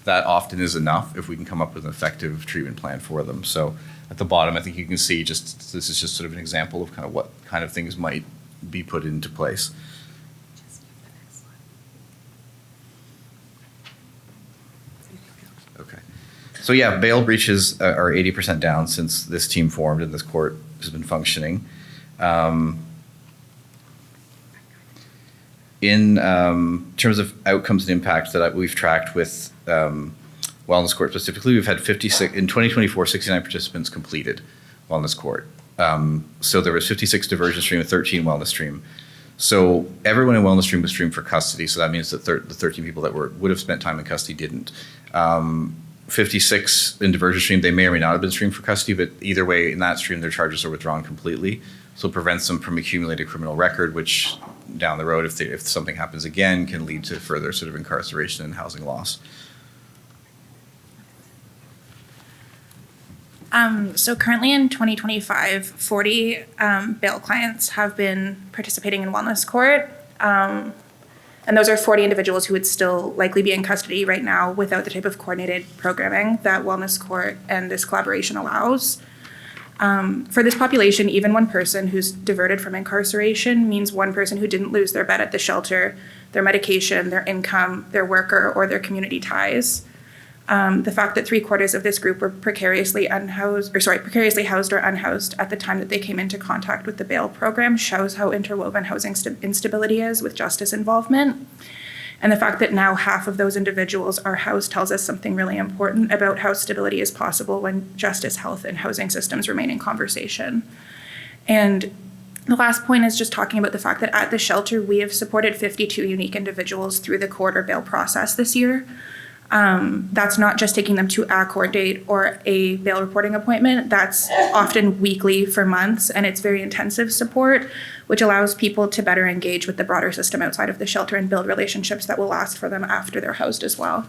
that often is enough if we can come up with an effective treatment plan for them. So at the bottom, I think you can see this is just sort of an example of kind of what kind of things might be put into place. Okay. So yeah, bail breaches are 80% down since this team formed and this court has been functioning. In terms of outcomes and impacts that we've tracked with Wellness Court specifically, we've had 56, in 2024, 69 participants completed Wellness Court. So there was 56 diversion stream and 13 wellness stream. So everyone in wellness stream was streamed for custody. So that means that the 13 people that would have spent time in custody didn't. 56 in diversion stream, they may or may not have been streamed for custody, but either way, in that stream, their charges are withdrawn completely. So it prevents them from accumulating a criminal record, which down the road, if something happens again, can lead to further sort of incarceration and housing loss. So currently in 2025, 40 bail clients have been participating in Wellness Court. And those are 40 individuals who would still likely be in custody right now without the type of coordinated programming that Wellness Court and this collaboration allows. For this population, even one person who's diverted from incarceration means one person who didn't lose their bed at the shelter, their medication, their income, their worker, or their community ties. The fact that 3/4 of this group were precariously housed or unhoused at the time that they came into contact with the bail program shows how interwoven housing instability is with justice involvement. And the fact that now half of those individuals are housed tells us something really important about how stability is possible when justice, health, and housing systems remain in conversation. And the last point is just talking about the fact that at the shelter, we have supported 52 unique individuals through the court or bail process this year. That's not just taking them to a court date or a bail reporting appointment. That's often weekly for months, and it's very intensive support, which allows people to better engage with the broader system outside of the shelter and build relationships that will last for them after they're housed as well.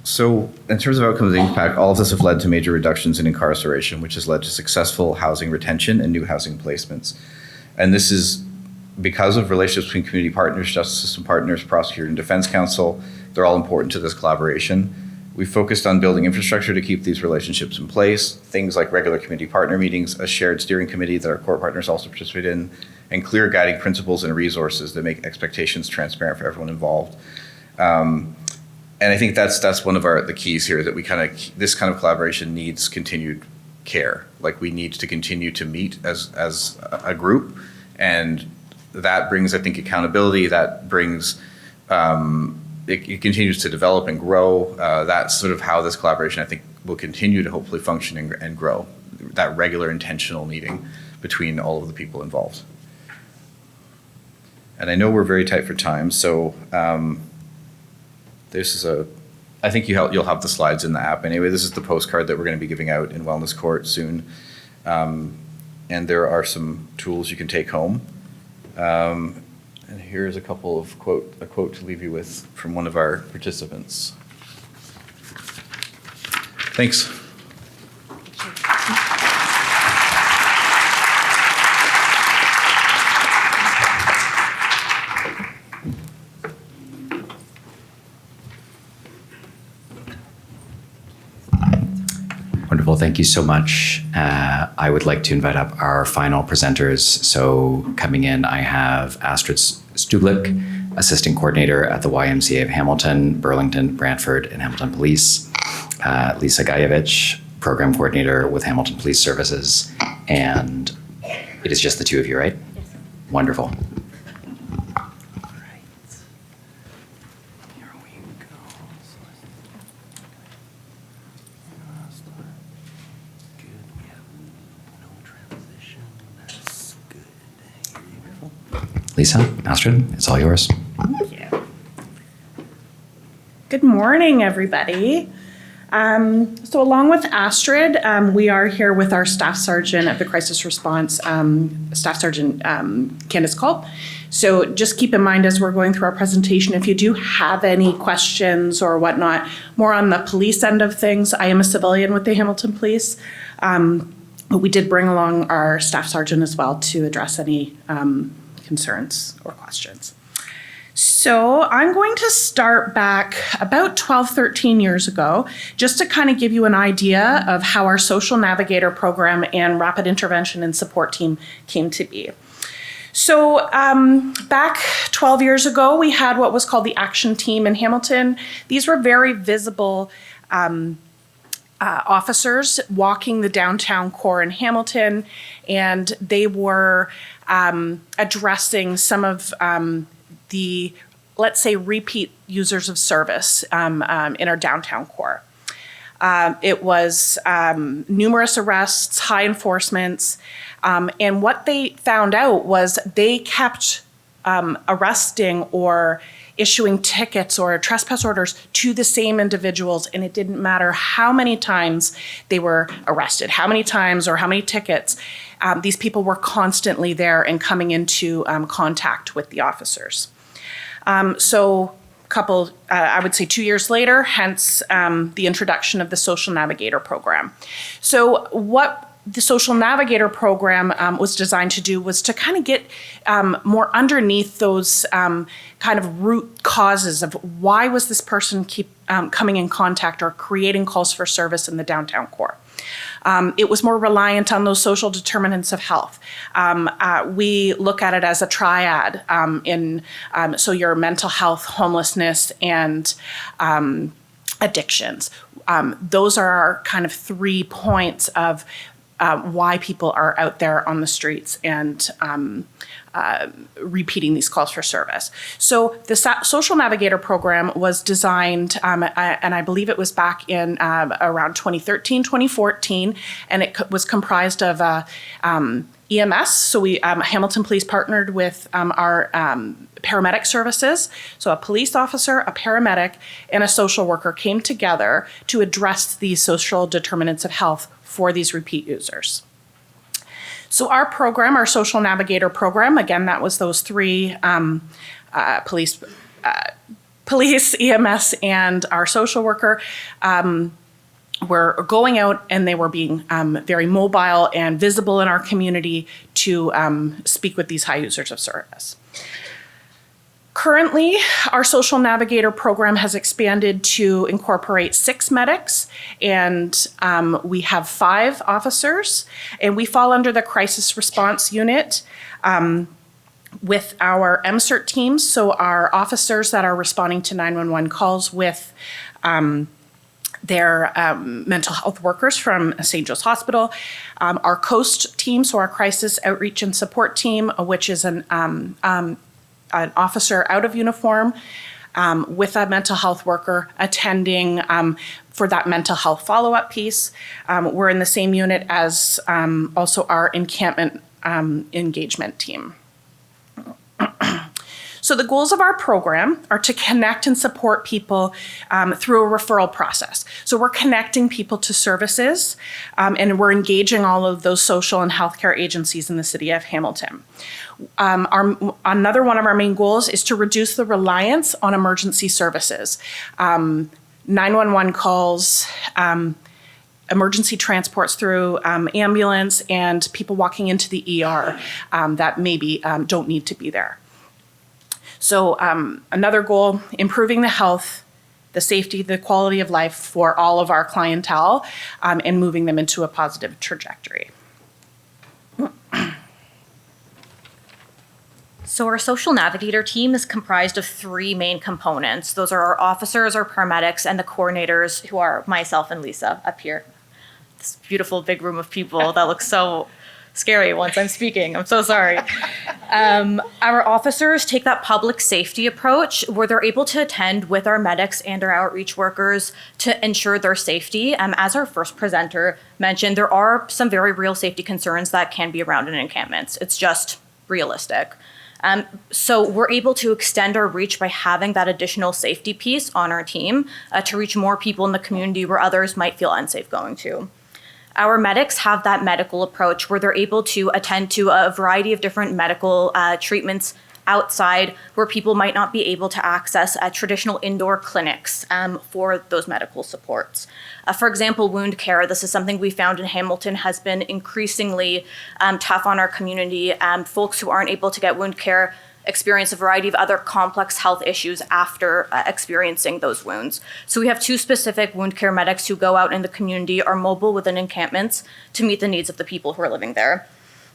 So in terms of outcomes and impact, all of this have led to major reductions in incarceration, which has led to successful housing retention and new housing placements. And this is because of relationships between community partners, justice system partners, prosecutor, and defense counsel. They're all important to this collaboration. We focused on building infrastructure to keep these relationships in place, things like regular community partner meetings, a shared steering committee that our court partners also participate in, and clear guiding principles and resources that make expectations transparent for everyone involved. And I think that's one of the keys here, that this kind of collaboration needs continued care. Like, we need to continue to meet as a group, and that brings, I think, accountability. That brings, it continues to develop and grow. That's sort of how this collaboration, I think, will continue to hopefully function and grow. That regular intentional meeting between all of the people involved. And I know we're very tight for time, so I think you'll have the slides in the app. Anyway, this is the postcard that we're going to be giving out in Wellness Court soon. And there are some tools you can take home. And here's a quote to leave you with from one of our participants. Thanks. Wonderful. Thank you so much. I would like to invite up our final presenters. So coming in, I have Astrid Stublik, Assistant Coordinator at the YMCA of Hamilton, Burlington, Brantford, and Hamilton Police. Lisa Gajevich, Program Coordinator with Hamilton Police Services. And it is just the two of you, right? Yes. Wonderful. Lisa, Astrid, it's all yours. Thank you. Good morning, everybody. So along with Astrid, we are here with our Staff Sergeant of the Crisis Response, Staff Sergeant Candace Culp. So just keep in mind as we're going through our presentation, if you do have any questions or whatnot, more on the police end of things, I am a civilian with the Hamilton Police, but we did bring along our Staff Sergeant as well to address any concerns or questions. So I'm going to start back about 12, 13 years ago, just to kind of give you an idea of how our social navigator program and rapid intervention and support team came to be. So back 12 years ago, we had what was called the action team in Hamilton. These were very visible officers walking the downtown core in Hamilton, and they were addressing some of the, let's say, repeat users of service in our downtown core. It was numerous arrests, high enforcements, and what they found out was they kept arresting or issuing tickets or trespass orders to the same individuals, and it didn't matter how many times they were arrested, how many times or how many tickets. These people were constantly there and coming into contact with the officers. So couple, I would say 2 years later, hence the introduction of the Social Navigator program. So what the Social Navigator program was designed to do was to kind of get more underneath those kind of root causes of why was this person keep coming in contact or creating calls for service in the downtown core. It was more reliant on those social determinants of health. We look at it as a triad so your mental health, homelessness, and addictions. Those are our kind of 3 points of why people are out there on the streets and repeating these calls for service. So the Social Navigator program was designed, and I believe it was back in around 2013, 2014, and it was comprised of EMS. So Hamilton Police partnered with our paramedic services. So a police officer, a paramedic, and a social worker came together to address these social determinants of health for these repeat users. So our program, our Social Navigator program, again, that was those 3 police, EMS, and our social worker, were going out and they were being very mobile and visible in our community to speak with these high users of service. Currently, our Social Navigator program has expanded to incorporate 6 medics, and we have 5 officers, and we fall under the crisis response unit with our MCERT teams, so our officers that are responding to 911 calls with their mental health workers from St. Joe's Hospital, our COAST team, so our crisis outreach and support team, which is an officer out of uniform with a mental health worker attending for that mental health follow-up piece. We're in the same unit as also our encampment engagement team. So the goals of our program are to connect and support people through a referral process. So we're connecting people to services and we're engaging all of those social and healthcare agencies in the city of Hamilton. Another one of our main goals is to reduce the reliance on emergency services. 911 calls, emergency transports through ambulance, and people walking into the ER that maybe don't need to be there. So another goal, improving the health, the safety, the quality of life for all of our clientele and moving them into a positive trajectory. So our Social Navigator team is comprised of 3 main components. Those are our officers, our paramedics, and the coordinators, who are myself and Lisa up here. This beautiful big room of people that looks so scary once I'm speaking. I'm so sorry. Our officers take that public safety approach where they're able to attend with our medics and our outreach workers to ensure their safety. As our first presenter mentioned, there are some very real safety concerns that can be around in encampments. It's just realistic. So we're able to extend our reach by having that additional safety piece on our team to reach more people in the community where others might feel unsafe going to. Our medics have that medical approach where they're able to attend to a variety of different medical treatments outside where people might not be able to access traditional indoor clinics for those medical supports. For example, wound care. This is something we found in Hamilton has been increasingly tough on our community. Folks who aren't able to get wound care experience a variety of other complex health issues after experiencing those wounds. So we have 2 specific wound care medics who go out in the community, are mobile within encampments to meet the needs of the people who are living there.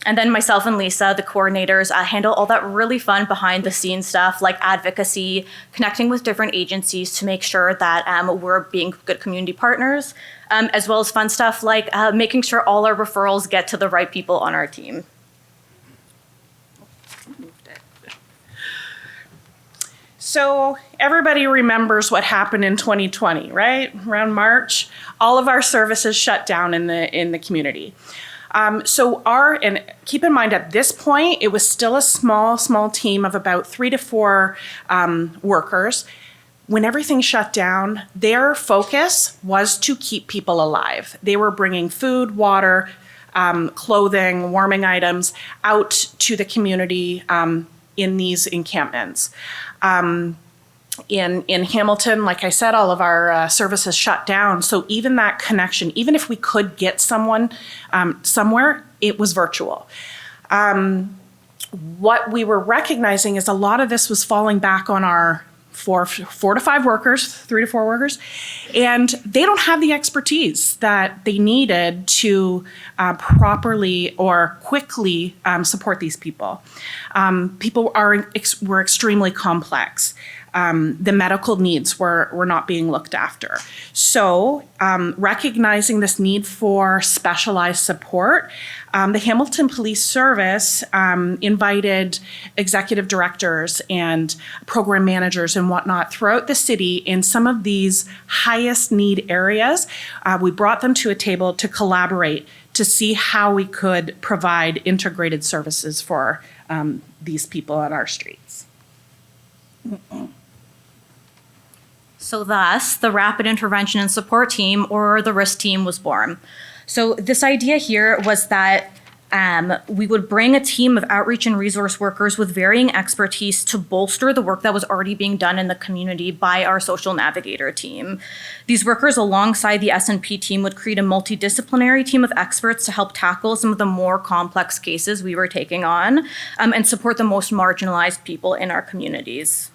And then myself and Lisa, the coordinators, handle all that really fun behind the scenes stuff like advocacy, connecting with different agencies to make sure that we're being good community partners, as well as fun stuff like making sure all our referrals get to the right people on our team. So everybody remembers what happened in 2020, right? Around March, all of our services shut down in the community. And keep in mind at this point, it was still a small team of about 3 to 4 workers. When everything shut down, their focus was to keep people alive. They were bringing food, water, clothing, warming items out to the community in these encampments. In Hamilton, like I said, all of our services shut down. So even that connection, even if we could get someone somewhere, it was virtual. What we were recognizing is a lot of this was falling back on our 4 to 5 workers, 3 to 4 workers, and they don't have the expertise that they needed to properly or quickly support these people. People were extremely complex. The medical needs were not being looked after. So recognizing this need for specialized support, the Hamilton Police Service invited executive directors and program managers and whatnot throughout the city in some of these highest need areas. We brought them to a table to collaborate to see how we could provide integrated services for these people on our streets. So thus, the Rapid Intervention and Support Team, or the RIST team, was born. So this idea here was that we would bring a team of outreach and resource workers with varying expertise to bolster the work that was already being done in the community by our social navigator team. These workers, alongside the S&P team, would create a multidisciplinary team of experts to help tackle some of the more complex cases we were taking on and support the most marginalized people in our communities.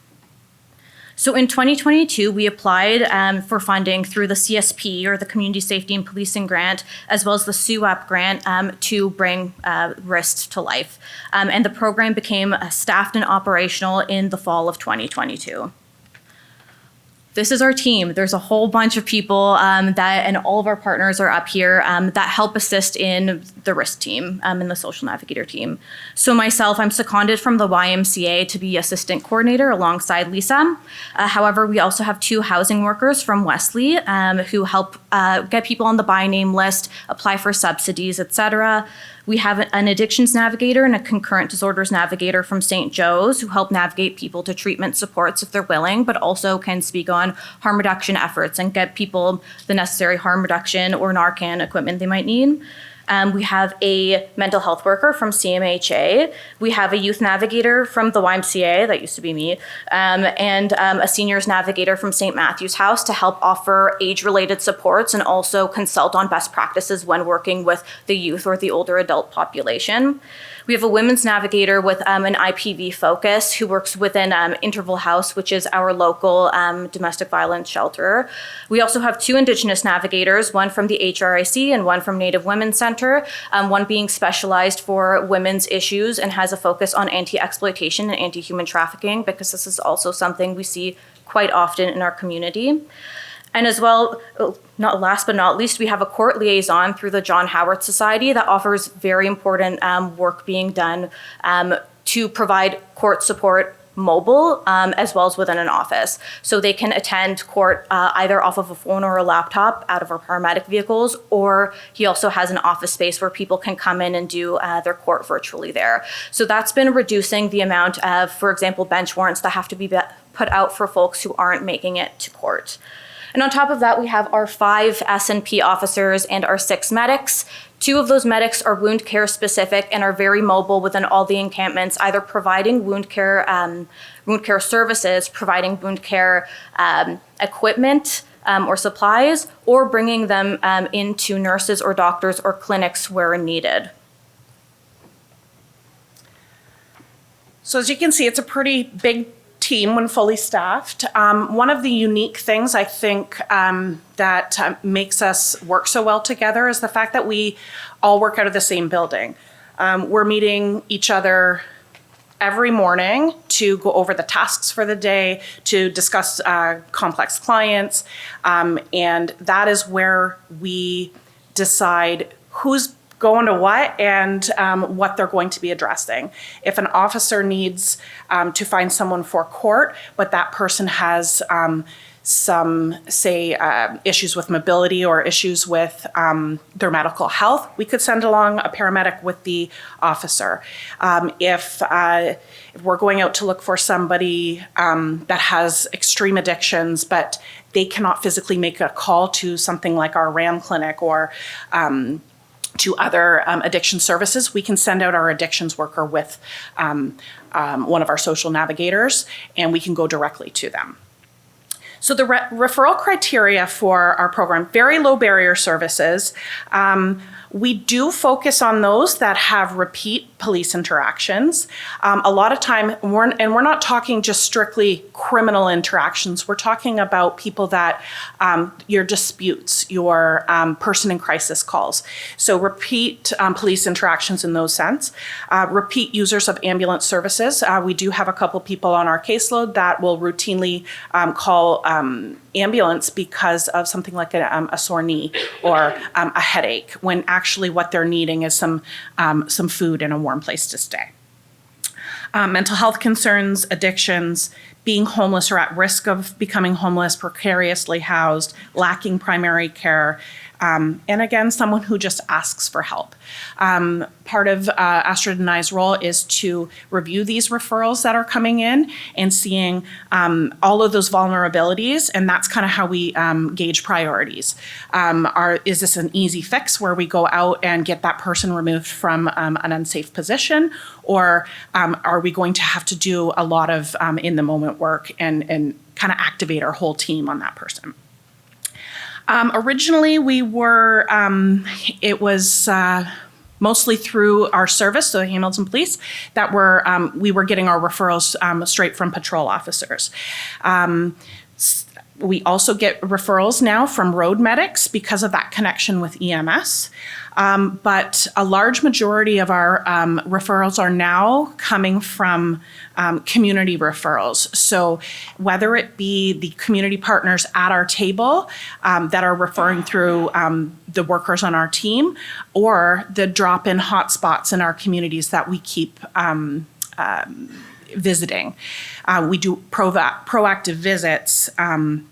So in 2022, we applied for funding through the CSP, or the Community Safety and Policing Grant, as well as the SUAP grant to bring RIST to life. And the program became staffed and operational in the fall of 2022. This is our team. There's a whole bunch of people and all of our partners are up here that help assist in the RIST team and the social navigator team. So myself, I'm seconded from the YMCA to be assistant coordinator alongside Lisa. However, we also have 2 housing workers from Wesley who help get people on the by name list, apply for subsidies, etc. We have an addictions navigator and a concurrent disorders navigator from St. Joe's who help navigate people to treatment supports if they're willing, but also can speak on harm reduction efforts and get people the necessary harm reduction or Narcan equipment they might need. We have a mental health worker from CMHA. We have a youth navigator from the YMCA, that used to be me, and a seniors navigator from St. Matthew's House to help offer age-related supports and also consult on best practices when working with the youth or the older adult population. We have a women's navigator with an IPV focus who works within Interval House, which is our local domestic violence shelter. We also have 2 Indigenous navigators, one from the HRIC and one from Native Women's Center, one being specialized for women's issues and has a focus on anti-exploitation and anti-human trafficking, because this is also something we see quite often in our community. And as well, not last but not least, we have a court liaison through the John Howard Society that offers very important work being done to provide court support mobile as well as within an office. So they can attend court either off of a phone or a laptop out of our paramedic vehicles, or he also has an office space where people can come in and do their court virtually there. So that's been reducing the amount of, for example, bench warrants that have to be put out for folks who aren't making it to court. And on top of that, we have our 5 S&P officers and our 6 medics. 2 of those medics are wound care specific and are very mobile within all the encampments, either providing wound care services, providing wound care equipment or supplies, or bringing them into nurses or doctors or clinics where needed. So as you can see, it's a pretty big team when fully staffed. One of the unique things I think that makes us work so well together is the fact that we all work out of the same building. We're meeting each other every morning to go over the tasks for the day, to discuss complex clients, and that is where we decide who's going to what and what they're going to be addressing. If an officer needs to find someone for court, but that person has some, say, issues with mobility or issues with their medical health, we could send along a paramedic with the officer. If we're going out to look for somebody that has extreme addictions, but they cannot physically make a call to something like our RAM clinic or to other addiction services, we can send out our addictions worker with one of our social navigators, and we can go directly to them. So the referral criteria for our program, very low barrier services. We do focus on those that have repeat police interactions. A lot of time, we're not talking just strictly criminal interactions. We're talking about people that, your disputes, your person in crisis calls. So repeat police interactions in those sense. Repeat users of ambulance services. We do have a couple people on our caseload that will routinely call ambulance because of something like a sore knee or a headache, when actually what they're needing is some food and a warm place to stay. Mental health concerns, addictions, being homeless or at risk of becoming homeless, precariously housed, lacking primary care, and again, someone who just asks for help. Part of Astrid and I's role is to review these referrals that are coming in and seeing all of those vulnerabilities, and that's kind of how we gauge priorities. Is this an easy fix where we go out and get that person removed from an unsafe position, or are we going to have to do a lot of in-the-moment work and kind of activate our whole team on that person? Originally, we were, it was mostly through our service, so Hamilton Police, that we were getting our referrals straight from patrol officers. We also get referrals now from road medics because of that connection with EMS. But a large majority of our referrals are now coming from community referrals. So whether it be the community partners at our table that are referring through the workers on our team, or the drop-in hotspots in our communities that we keep visiting. We do proactive visits, and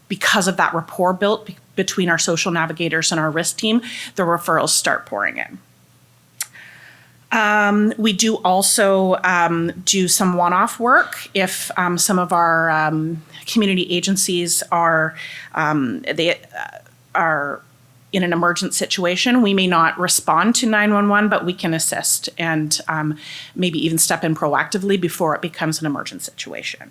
because of that rapport built between our social navigators and our RIST team, the referrals start pouring in. We do also do some one-off work if some of our community agencies are in an emergent situation. We may not respond to 911, but we can assist and maybe even step in proactively before it becomes an emergent situation.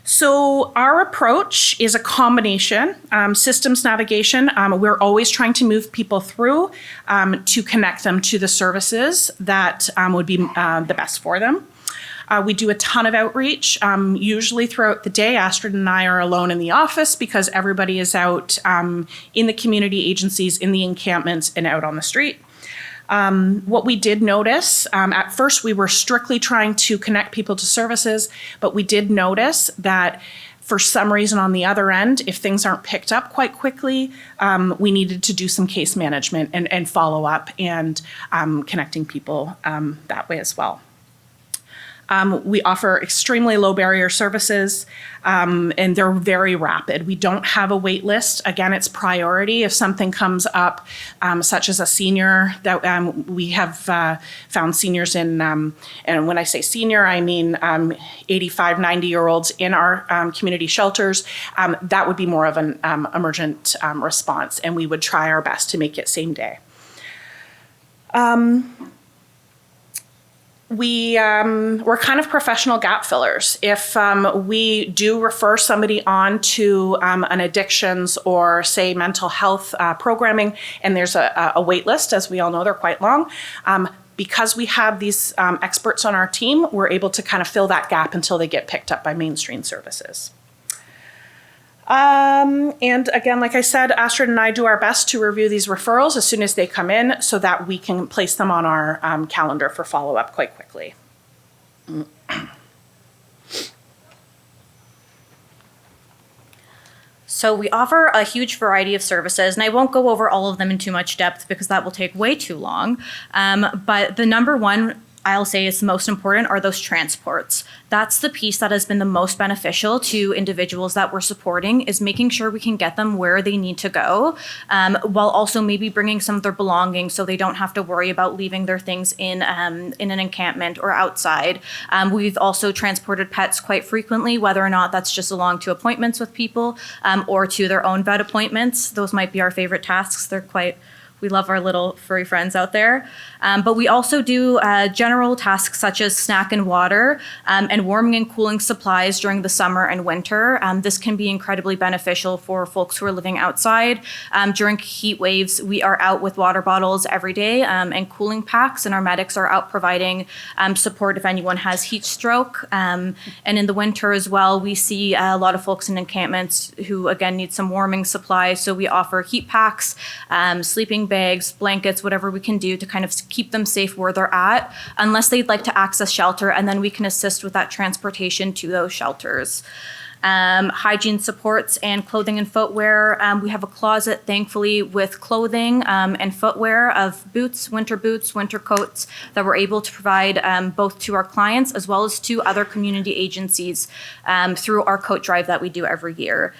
So our approach is a combination, systems navigation. We're always trying to move people through to connect them to the services that would be the best for them. We do a ton of outreach. Usually throughout the day, Astrid and I are alone in the office because everybody is out in the community agencies, in the encampments, and out on the street. What we did notice, at first we were strictly trying to connect people to services, but we did notice that for some reason on the other end, if things aren't picked up quite quickly, we needed to do some case management and follow up and connecting people that way as well. We offer extremely low barrier services, and they're very rapid. We don't have a wait list. Again, it's priority. If something comes up, such as a senior, that we have found seniors in, and when I say senior, I mean 85, 90-year-olds in our community shelters, that would be more of an emergent response, and we would try our best to make it same day. We're kind of professional gap fillers. If we do refer somebody on to an addictions or say mental health programming, and there's a wait list, as we all know, they're quite long, because we have these experts on our team, we're able to kind of fill that gap until they get picked up by mainstream services. And again, like I said, Astrid and I do our best to review these referrals as soon as they come in so that we can place them on our calendar for follow-up quite quickly. So we offer a huge variety of services, and I won't go over all of them in too much depth because that will take way too long. But the number one I'll say is most important are those transports. That's the piece that has been the most beneficial to individuals that we're supporting, is making sure we can get them where they need to go, while also maybe bringing some of their belongings so they don't have to worry about leaving their things in an encampment or outside. We've also transported pets quite frequently, whether or not that's just along to appointments with people or to their own vet appointments. Those might be our favorite tasks. We love our little furry friends out there. But we also do general tasks such as snack and water and warming and cooling supplies during the summer and winter. This can be incredibly beneficial for folks who are living outside. During heat waves, we are out with water bottles every day and cooling packs, and our medics are out providing support if anyone has heat stroke. And in the winter as well, we see a lot of folks in encampments who, again, need some warming supplies. So we offer heat packs, sleeping bags, blankets, whatever we can do to kind of keep them safe where they're at, unless they'd like to access shelter, and then we can assist with that transportation to those shelters. Hygiene supports and clothing and footwear. We have a closet, thankfully, with clothing and footwear of boots, winter coats that we're able to provide both to our clients as well as to other community agencies through our coat drive that we do every year.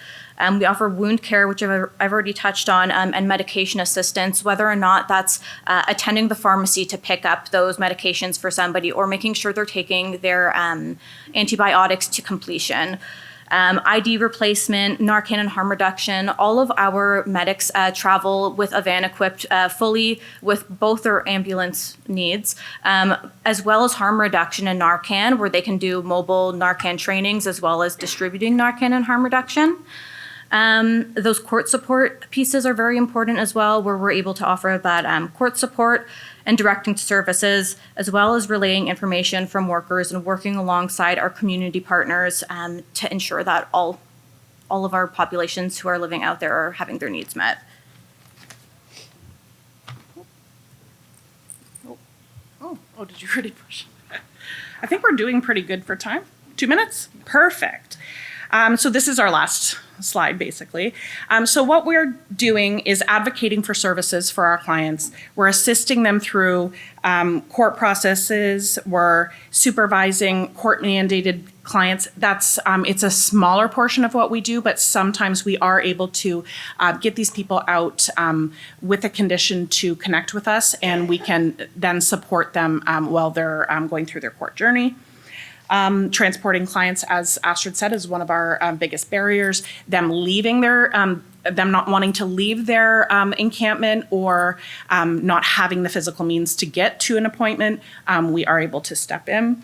We offer wound care, which I've already touched on, and medication assistance, whether or not that's attending the pharmacy to pick up those medications for somebody or making sure they're taking their antibiotics to completion. ID replacement, Narcan and harm reduction. All of our medics travel with a van equipped fully with both their ambulance needs, as well as harm reduction and Narcan, where they can do mobile Narcan trainings as well as distributing Narcan and harm reduction. Those court support pieces are very important as well, where we're able to offer that court support and directing services, as well as relaying information from workers and working alongside our community partners to ensure that all of our populations who are living out there are having their needs met. Oh, did you already push? I think we're doing pretty good for time. 2 minutes? Perfect. So this is our last slide, basically. So what we're doing is advocating for services for our clients. We're assisting them through court processes. We're supervising court-mandated clients. That's it's a smaller portion of what we do, but sometimes we are able to get these people out with a condition to connect with us, and we can then support them while they're going through their court journey. Transporting clients, as Astrid said, is one of our biggest barriers. Them leaving their, them not wanting to leave their encampment or not having the physical means to get to an appointment, we are able to step in.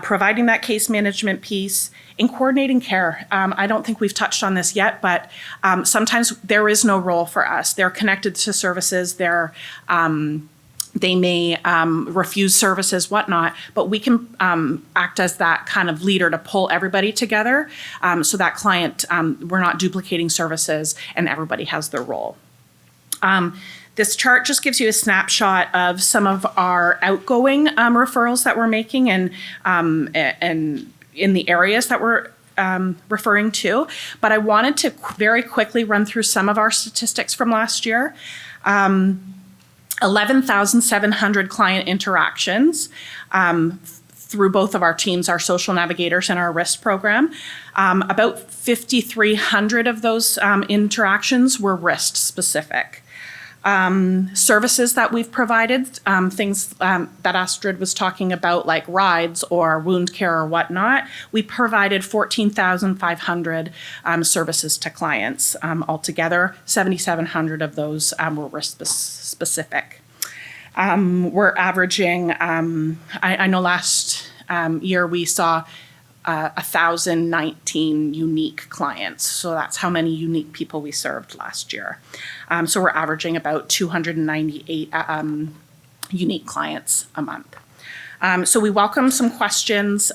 Providing that case management piece, in coordinating care. I don't think we've touched on this yet, but sometimes there is no role for us. They're connected to services. They may refuse services, whatnot, but we can act as that kind of leader to pull everybody together so that client, we're not duplicating services and everybody has their role. This chart just gives you a snapshot of some of our outgoing referrals that we're making and in the areas that we're referring to. But I wanted to very quickly run through some of our statistics from last year. 11,700 client interactions through both of our teams, our social navigators and our RIST program. About 5,300 of those interactions were RIST specific. Services that we've provided, things that Astrid was talking about, like rides or wound care or whatnot, we provided 14,500 services to clients. Altogether, 7,700 of those were risk specific. We're averaging, I know last year we saw 1,019 unique clients. So that's how many unique people we served last year. So we're averaging about 298 unique clients a month. So we welcome some questions.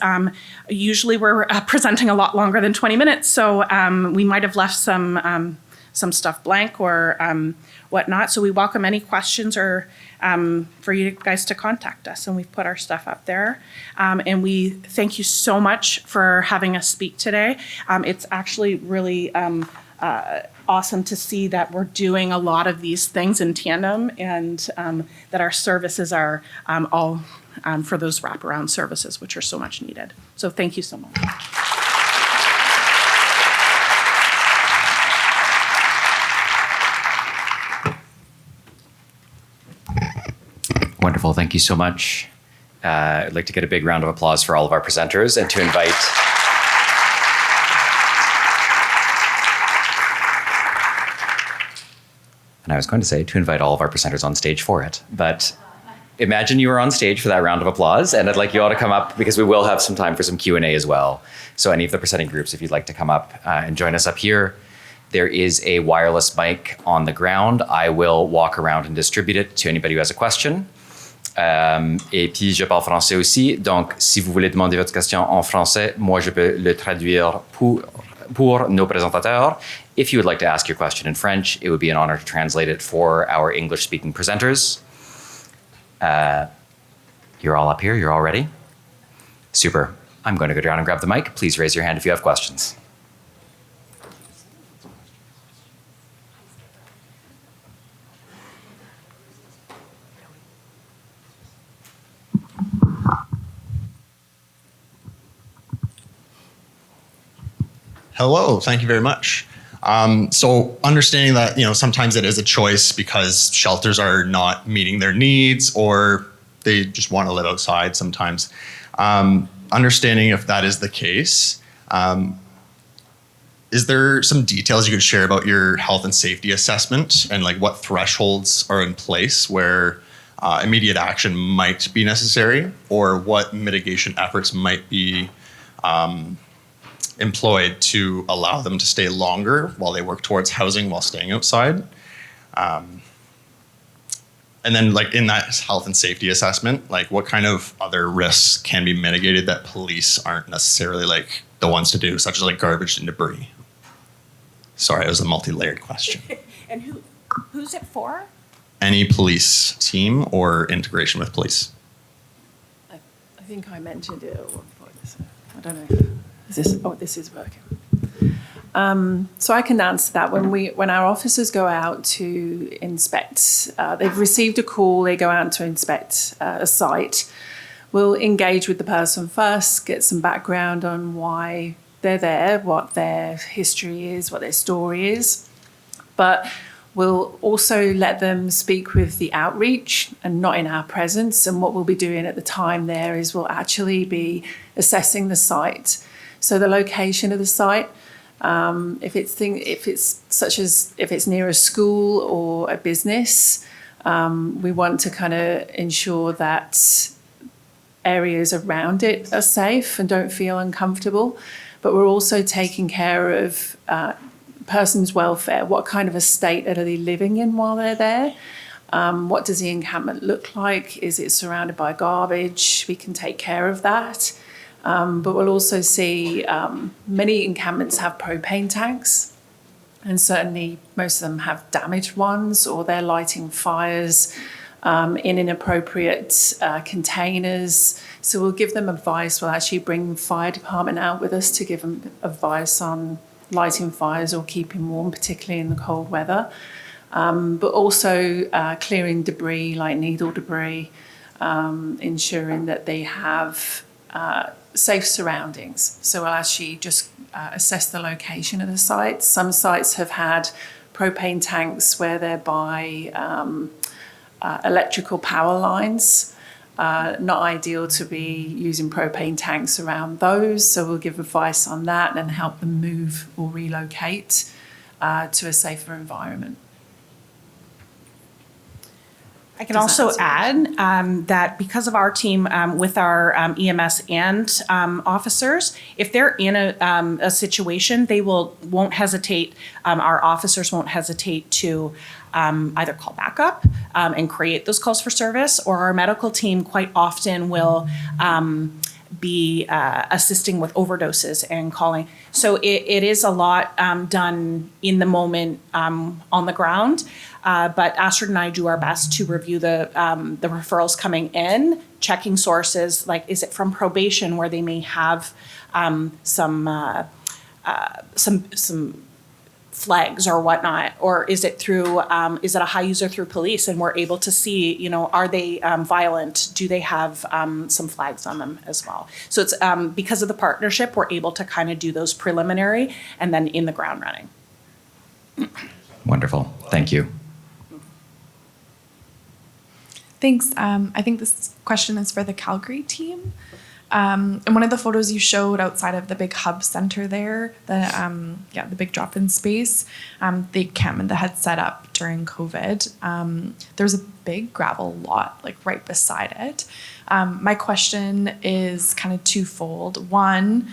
Usually we're presenting a lot longer than 20 minutes, so we might have left some stuff blank or whatnot. So we welcome any questions or for you guys to contact us, and we've put our stuff up there. And we thank you so much for having us speak today. It's actually really awesome to see that we're doing a lot of these things in tandem, and that our services are all for those wraparound services, which are so much needed. So thank you so much. Wonderful. Thank you so much. I'd like to get a big round of applause for all of our presenters and to invite and I was going to say to invite all of our presenters on stage for it, but imagine you were on stage for that round of applause, and I'd like you all to come up because we will have some time for some Q&A as well. So any of the presenting groups, if you'd like to come up and join us up here. There is a wireless mic on the ground. I will walk around and distribute it to anybody who has a question. Et puis je parle français aussi, donc si vous voulez demander votre question en français, moi je peux le traduire pour nos présentateurs. If you would like to ask your question in French, it would be an honor to translate it for our English-speaking presenters. You're all up here, you're all ready? Super. I'm going to go down and grab the mic. Please raise your hand if you have questions. Hello, thank you very much. So understanding that, sometimes it is a choice because shelters are not meeting their needs or they just want to live outside sometimes. Understanding if that is the case, is there some details you could share about your health and safety assessment and like what thresholds are in place where immediate action might be necessary, or what mitigation efforts might be employed to allow them to stay longer while they work towards housing while staying outside? And then like in that health and safety assessment, like what kind of other risks can be mitigated that police aren't necessarily like the ones to do, such as like garbage and debris? Sorry, it was a multi-layered question. And who's it for? Any police team or integration with police? I think I mentioned it at one point. So I don't know. This is working. So I can answer that. When our officers go out to inspect, they've received a call, they go out to inspect a site. We'll engage with the person first, get some background on why they're there, what their history is, what their story is. But we'll also let them speak with the outreach and not in our presence. And what we'll be doing at the time there is we'll actually be assessing the site. So the location of the site, if it's near a school or a business, we want to kind of ensure that areas around it are safe and don't feel uncomfortable. But we're also taking care of person's welfare. What kind of a state are they living in while they're there? What does the encampment look like? Is it surrounded by garbage? We can take care of that. But we'll also see many encampments have propane tanks, and certainly most of them have damaged ones, or they're lighting fires in inappropriate containers. So we'll give them advice. We'll actually bring the fire department out with us to give them advice on lighting fires or keeping warm, particularly in the cold weather. But also clearing debris like needle debris, ensuring that they have safe surroundings. So we'll actually just assess the location of the site. Some sites have had propane tanks where they're by electrical power lines. Not ideal to be using propane tanks around those. So we'll give advice on that and help them move or relocate to a safer environment. I can Does that also answer add that because of our team with our EMS and officers, if they're in a situation, they won't hesitate. Our officers won't hesitate to either call backup and create those calls for service, or our medical team quite often will be assisting with overdoses and calling. So it is a lot done in the moment on the ground. But Astrid and I do our best to review the referrals coming in, checking sources, like is it from probation where they may have some flags or whatnot, or is it through is it a high user through police, and we're able to see, you know, are they violent? Do they have some flags on them as well? So it's because of the partnership, we're able to kind of do those preliminary and then in the ground running. Wonderful. Thank you. Thanks. I think this question is for the Calgary team. And one of the photos you showed outside of the big hub center there, the big drop-in space, the encampment that had set up during COVID, there was a big gravel lot like right beside it. My question is kind of twofold. One,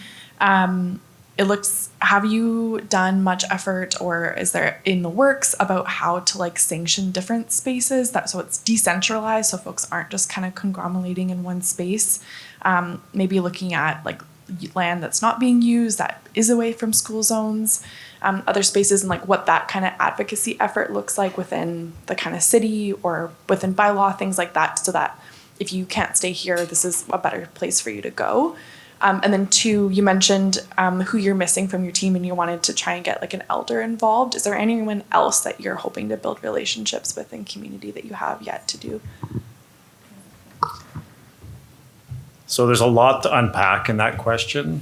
have you done much effort, or is there in the works about how to like sanction different spaces so it's decentralized, so folks aren't just kind of conglomerating in one space? Maybe looking at like land that's not being used, that is away from school zones, other spaces, and like what that kind of advocacy effort looks like within the kind of city or within bylaw, things like that, so that if you can't stay here, this is a better place for you to go. And then two, you mentioned who you're missing from your team and you wanted to try and get like an elder involved. Is there anyone else that you're hoping to build relationships with in community that you have yet to do? So there's a lot to unpack in that question.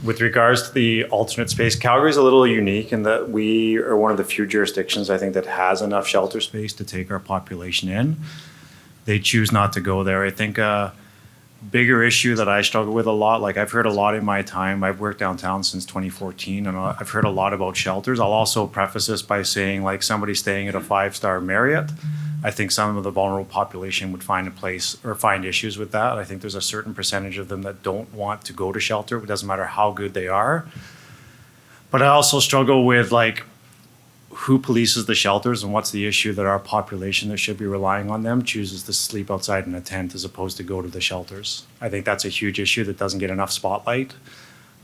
With regards to the alternate space, Calgary is a little unique in that we are one of the few jurisdictions, I think, that has enough shelter space to take our population in. They choose not to go there. I think a bigger issue that I struggle with a lot, like I've heard a lot in my time, I've worked downtown since 2014, and I've heard a lot about shelters. I'll also preface this by saying, like, somebody staying at a 5-star Marriott, I think some of the vulnerable population would find a place or find issues with that. I think there's a certain percentage of them that don't want to go to shelter. It doesn't matter how good they are. But I also struggle with like who polices the shelters and what's the issue that our population that should be relying on them chooses to sleep outside in a tent as opposed to go to the shelters. I think that's a huge issue that doesn't get enough spotlight.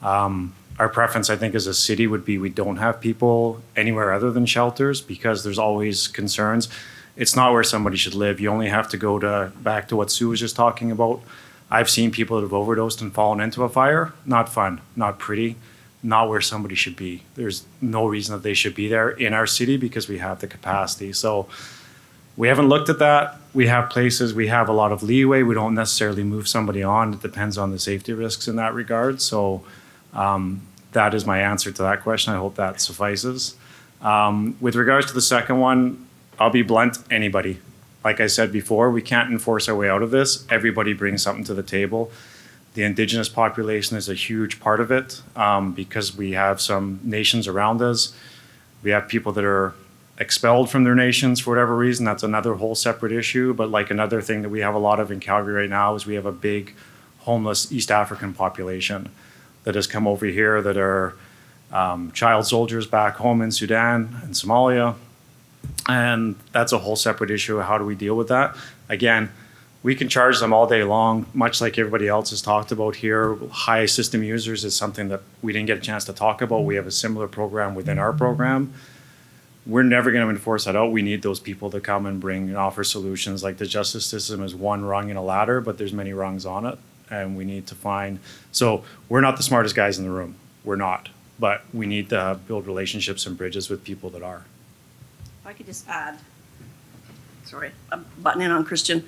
Our preference, I think, as a city would be we don't have people anywhere other than shelters because there's always concerns. It's not where somebody should live. You only have to go back to what Sue was just talking about. I've seen people that have overdosed and fallen into a fire. Not fun, not pretty, not where somebody should be. There's no reason that they should be there in our city because we have the capacity. So we haven't looked at that. We have places, we have a lot of leeway. We don't necessarily move somebody on. It depends on the safety risks in that regard. So that is my answer to that question. I hope that suffices. With regards to the second one, I'll be blunt, anybody. Like I said before, we can't enforce our way out of this. Everybody brings something to the table. The Indigenous population is a huge part of it because we have some nations around us. We have people that are expelled from their nations for whatever reason. That's another whole separate issue. But like another thing that we have a lot of in Calgary right now is we have a big homeless East African population that has come over here that are child soldiers back home in Sudan and Somalia. And that's a whole separate issue. How do we deal with that? Again, we can charge them all day long, much like everybody else has talked about here. High system users is something that we didn't get a chance to talk about. We have a similar program within our program. We're never going to enforce that out. We need those people to come and bring and offer solutions. Like the justice system is one rung in a ladder, but there's many rungs on it. And we need to find, so we're not the smartest guys in the room. We're not, but we need to build relationships and bridges with people that are. If I could just add, sorry, I'm butting in on Christian.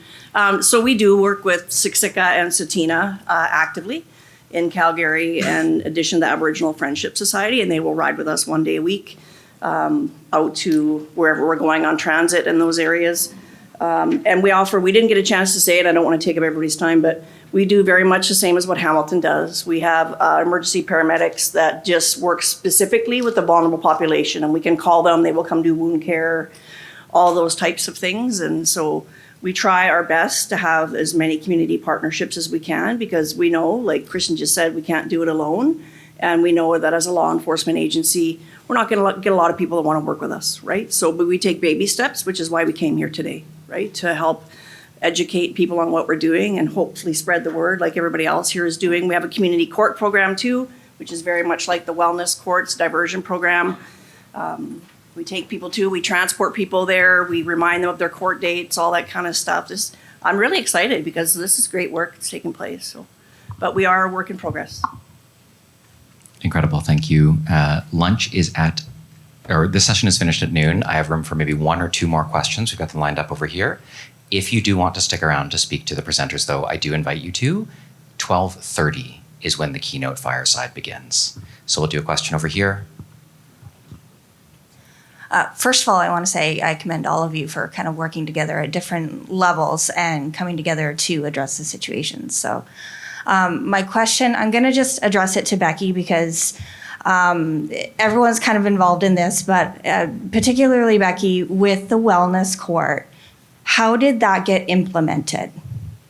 So we do work with Siksika and Tsuut'ina actively in Calgary, in addition to the Aboriginal Friendship Society, and they will ride with us 1 day a week out to wherever we're going on transit in those areas. And we didn't get a chance to say it, I don't want to take up everybody's time, but we do very much the same as what Hamilton does. We have emergency paramedics that just work specifically with the vulnerable population, and we can call them, they will come do wound care, all those types of things. And so we try our best to have as many community partnerships as we can, because we know, like Kristen just said, we can't do it alone. And we know that as a law enforcement agency, we're not going to get a lot of people that want to work with us, right? So, but we take baby steps, which is why we came here today, right? To help educate people on what we're doing and hopefully spread the word like everybody else here is doing. We have a community court program too, which is very much like the wellness courts diversion program. We take people to, we transport people there, we remind them of their court dates, all that kind of stuff. I'm really excited because this is great work that's taking place. So, but we are a work in progress. Incredible, thank you. Lunch is this session is finished at noon. I have room for maybe 1 or 2 more questions. We've got them lined up over here. If you do want to stick around to speak to the presenters, though, I do invite you to. 12:30 is when the keynote fireside begins. So we'll do a question over here. First of all, I want to say I commend all of you for kind of working together at different levels and coming together to address the situation. So my question, I'm going to just address it to Becky because everyone's kind of involved in this, but particularly Becky, with the wellness court, how did that get implemented?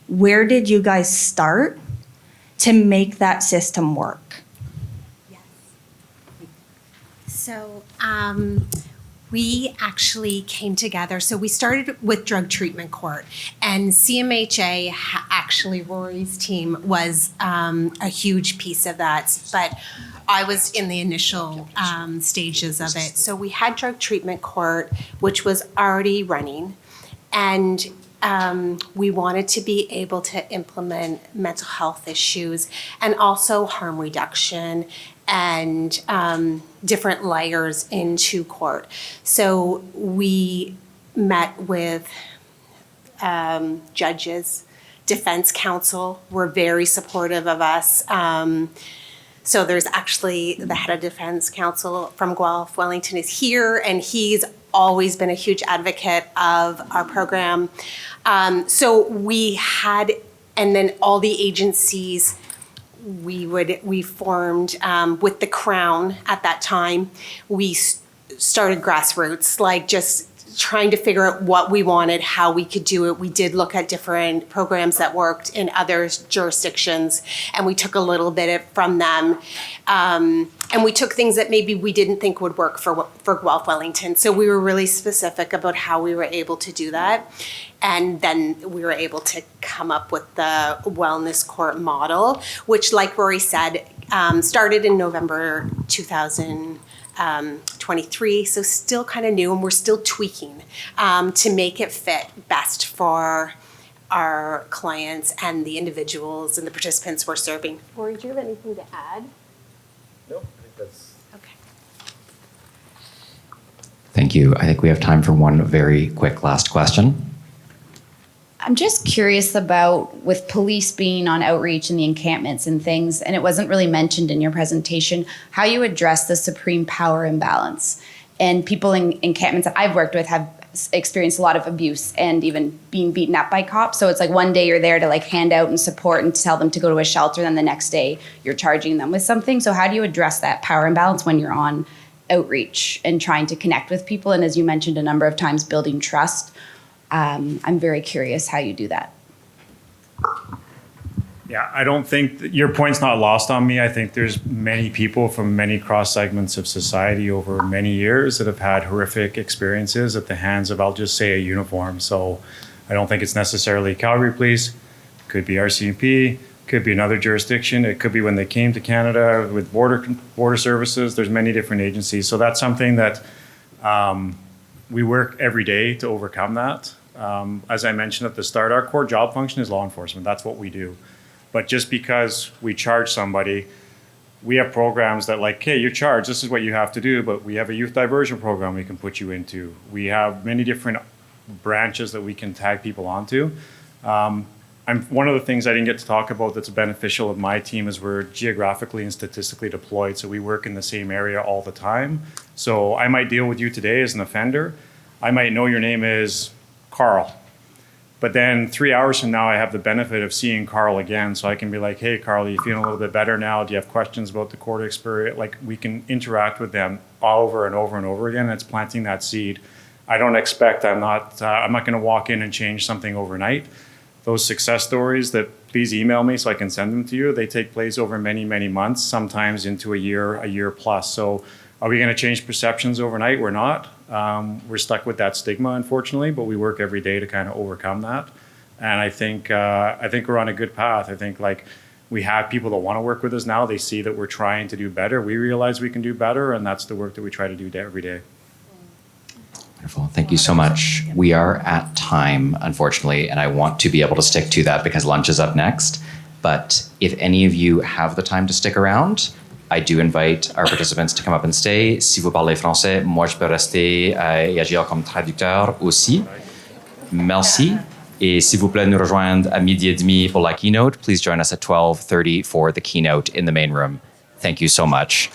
Where did you guys start to make that system work? Yes. So we actually came together. So we started with drug treatment court, and CMHA, actually Rory's team was a huge piece of that, but I was in the initial stages of it. So we had drug treatment court, which was already running, and we wanted to be able to implement mental health issues and also harm reduction and different layers into court. So we met with judges, defense counsel were very supportive of us. So there's actually the head of defense counsel from Guelph-Wellington is here, and he's always been a huge advocate of our program. So we had, and then all the agencies we formed with the Crown at that time. We started grassroots, like just trying to figure out what we wanted, how we could do it. We did look at different programs that worked in other jurisdictions, and we took a little bit from them. And we took things that maybe we didn't think would work for Guelph-Wellington. So we were really specific about how we were able to do that. And then we were able to come up with the wellness court model, which, like Rory said, started in November 2023. So still kind of new, and we're still tweaking to make it fit best for our clients and the individuals and the participants we're serving. Rory, do you have anything to add? No, I think that's... Okay. Thank you. I think we have time for one very quick last question. I'm just curious about, with police being on outreach and the encampments and things, and it wasn't really mentioned in your presentation, how you address the supreme power imbalance. And people in encampments that I've worked with have experienced a lot of abuse and even being beaten up by cops. So it's like one day you're there to like hand out and support and tell them to go to a shelter, then the next day you're charging them with something. So how do you address that power imbalance when you're on outreach and trying to connect with people? And as you mentioned a number of times, building trust. I'm very curious how you do that. Yeah, I don't think your point's not lost on me. I think there's many people from many cross segments of society over many years that have had horrific experiences at the hands of, I'll just say, a uniform. So I don't think it's necessarily Calgary Police. Could be RCMP, could be another jurisdiction. It could be when they came to Canada with border services. There's many different agencies. So that's something that we work every day to overcome that. As I mentioned at the start, our core job function is law enforcement. That's what we do. But just because we charge somebody, we have programs that like, hey, you're charged, this is what you have to do, but we have a youth diversion program we can put you into. We have many different branches that we can tag people onto. One of the things I didn't get to talk about that's beneficial of my team is we're geographically and statistically deployed, so we work in the same area all the time. So I might deal with you today as an offender. I might know your name is Carl. But then 3 hours from now, I have the benefit of seeing Carl again. So I can be like, hey, Carl, are you feeling a little bit better now? Do you have questions about the court experience? Like, we can interact with them over and over and over again. And it's planting that seed. I don't expect, I'm not going to walk in and change something overnight. Those success stories, please email me so I can send them to you. They take place over many, many months, sometimes into a year plus. So are we going to change perceptions overnight? We're not. We're stuck with that stigma, unfortunately, but we work every day to kind of overcome that. And I think we're on a good path. I think like we have people that want to work with us now. They see that we're trying to do better. We realize we can do better, and that's the work that we try to do every day. Wonderful. Thank you so much. We are at time, unfortunately, and I want to be able to stick to that because lunch is up next. But if any of you have the time to stick around, I do invite our participants to come up and stay. Si vous parlez français, moi je peux rester et agir comme traducteur aussi. Merci. Et s'il vous plaît, nous rejoindre à 12:30 pour la keynote. Please join us at 12:30 for the keynote in the main room. Thank you so much.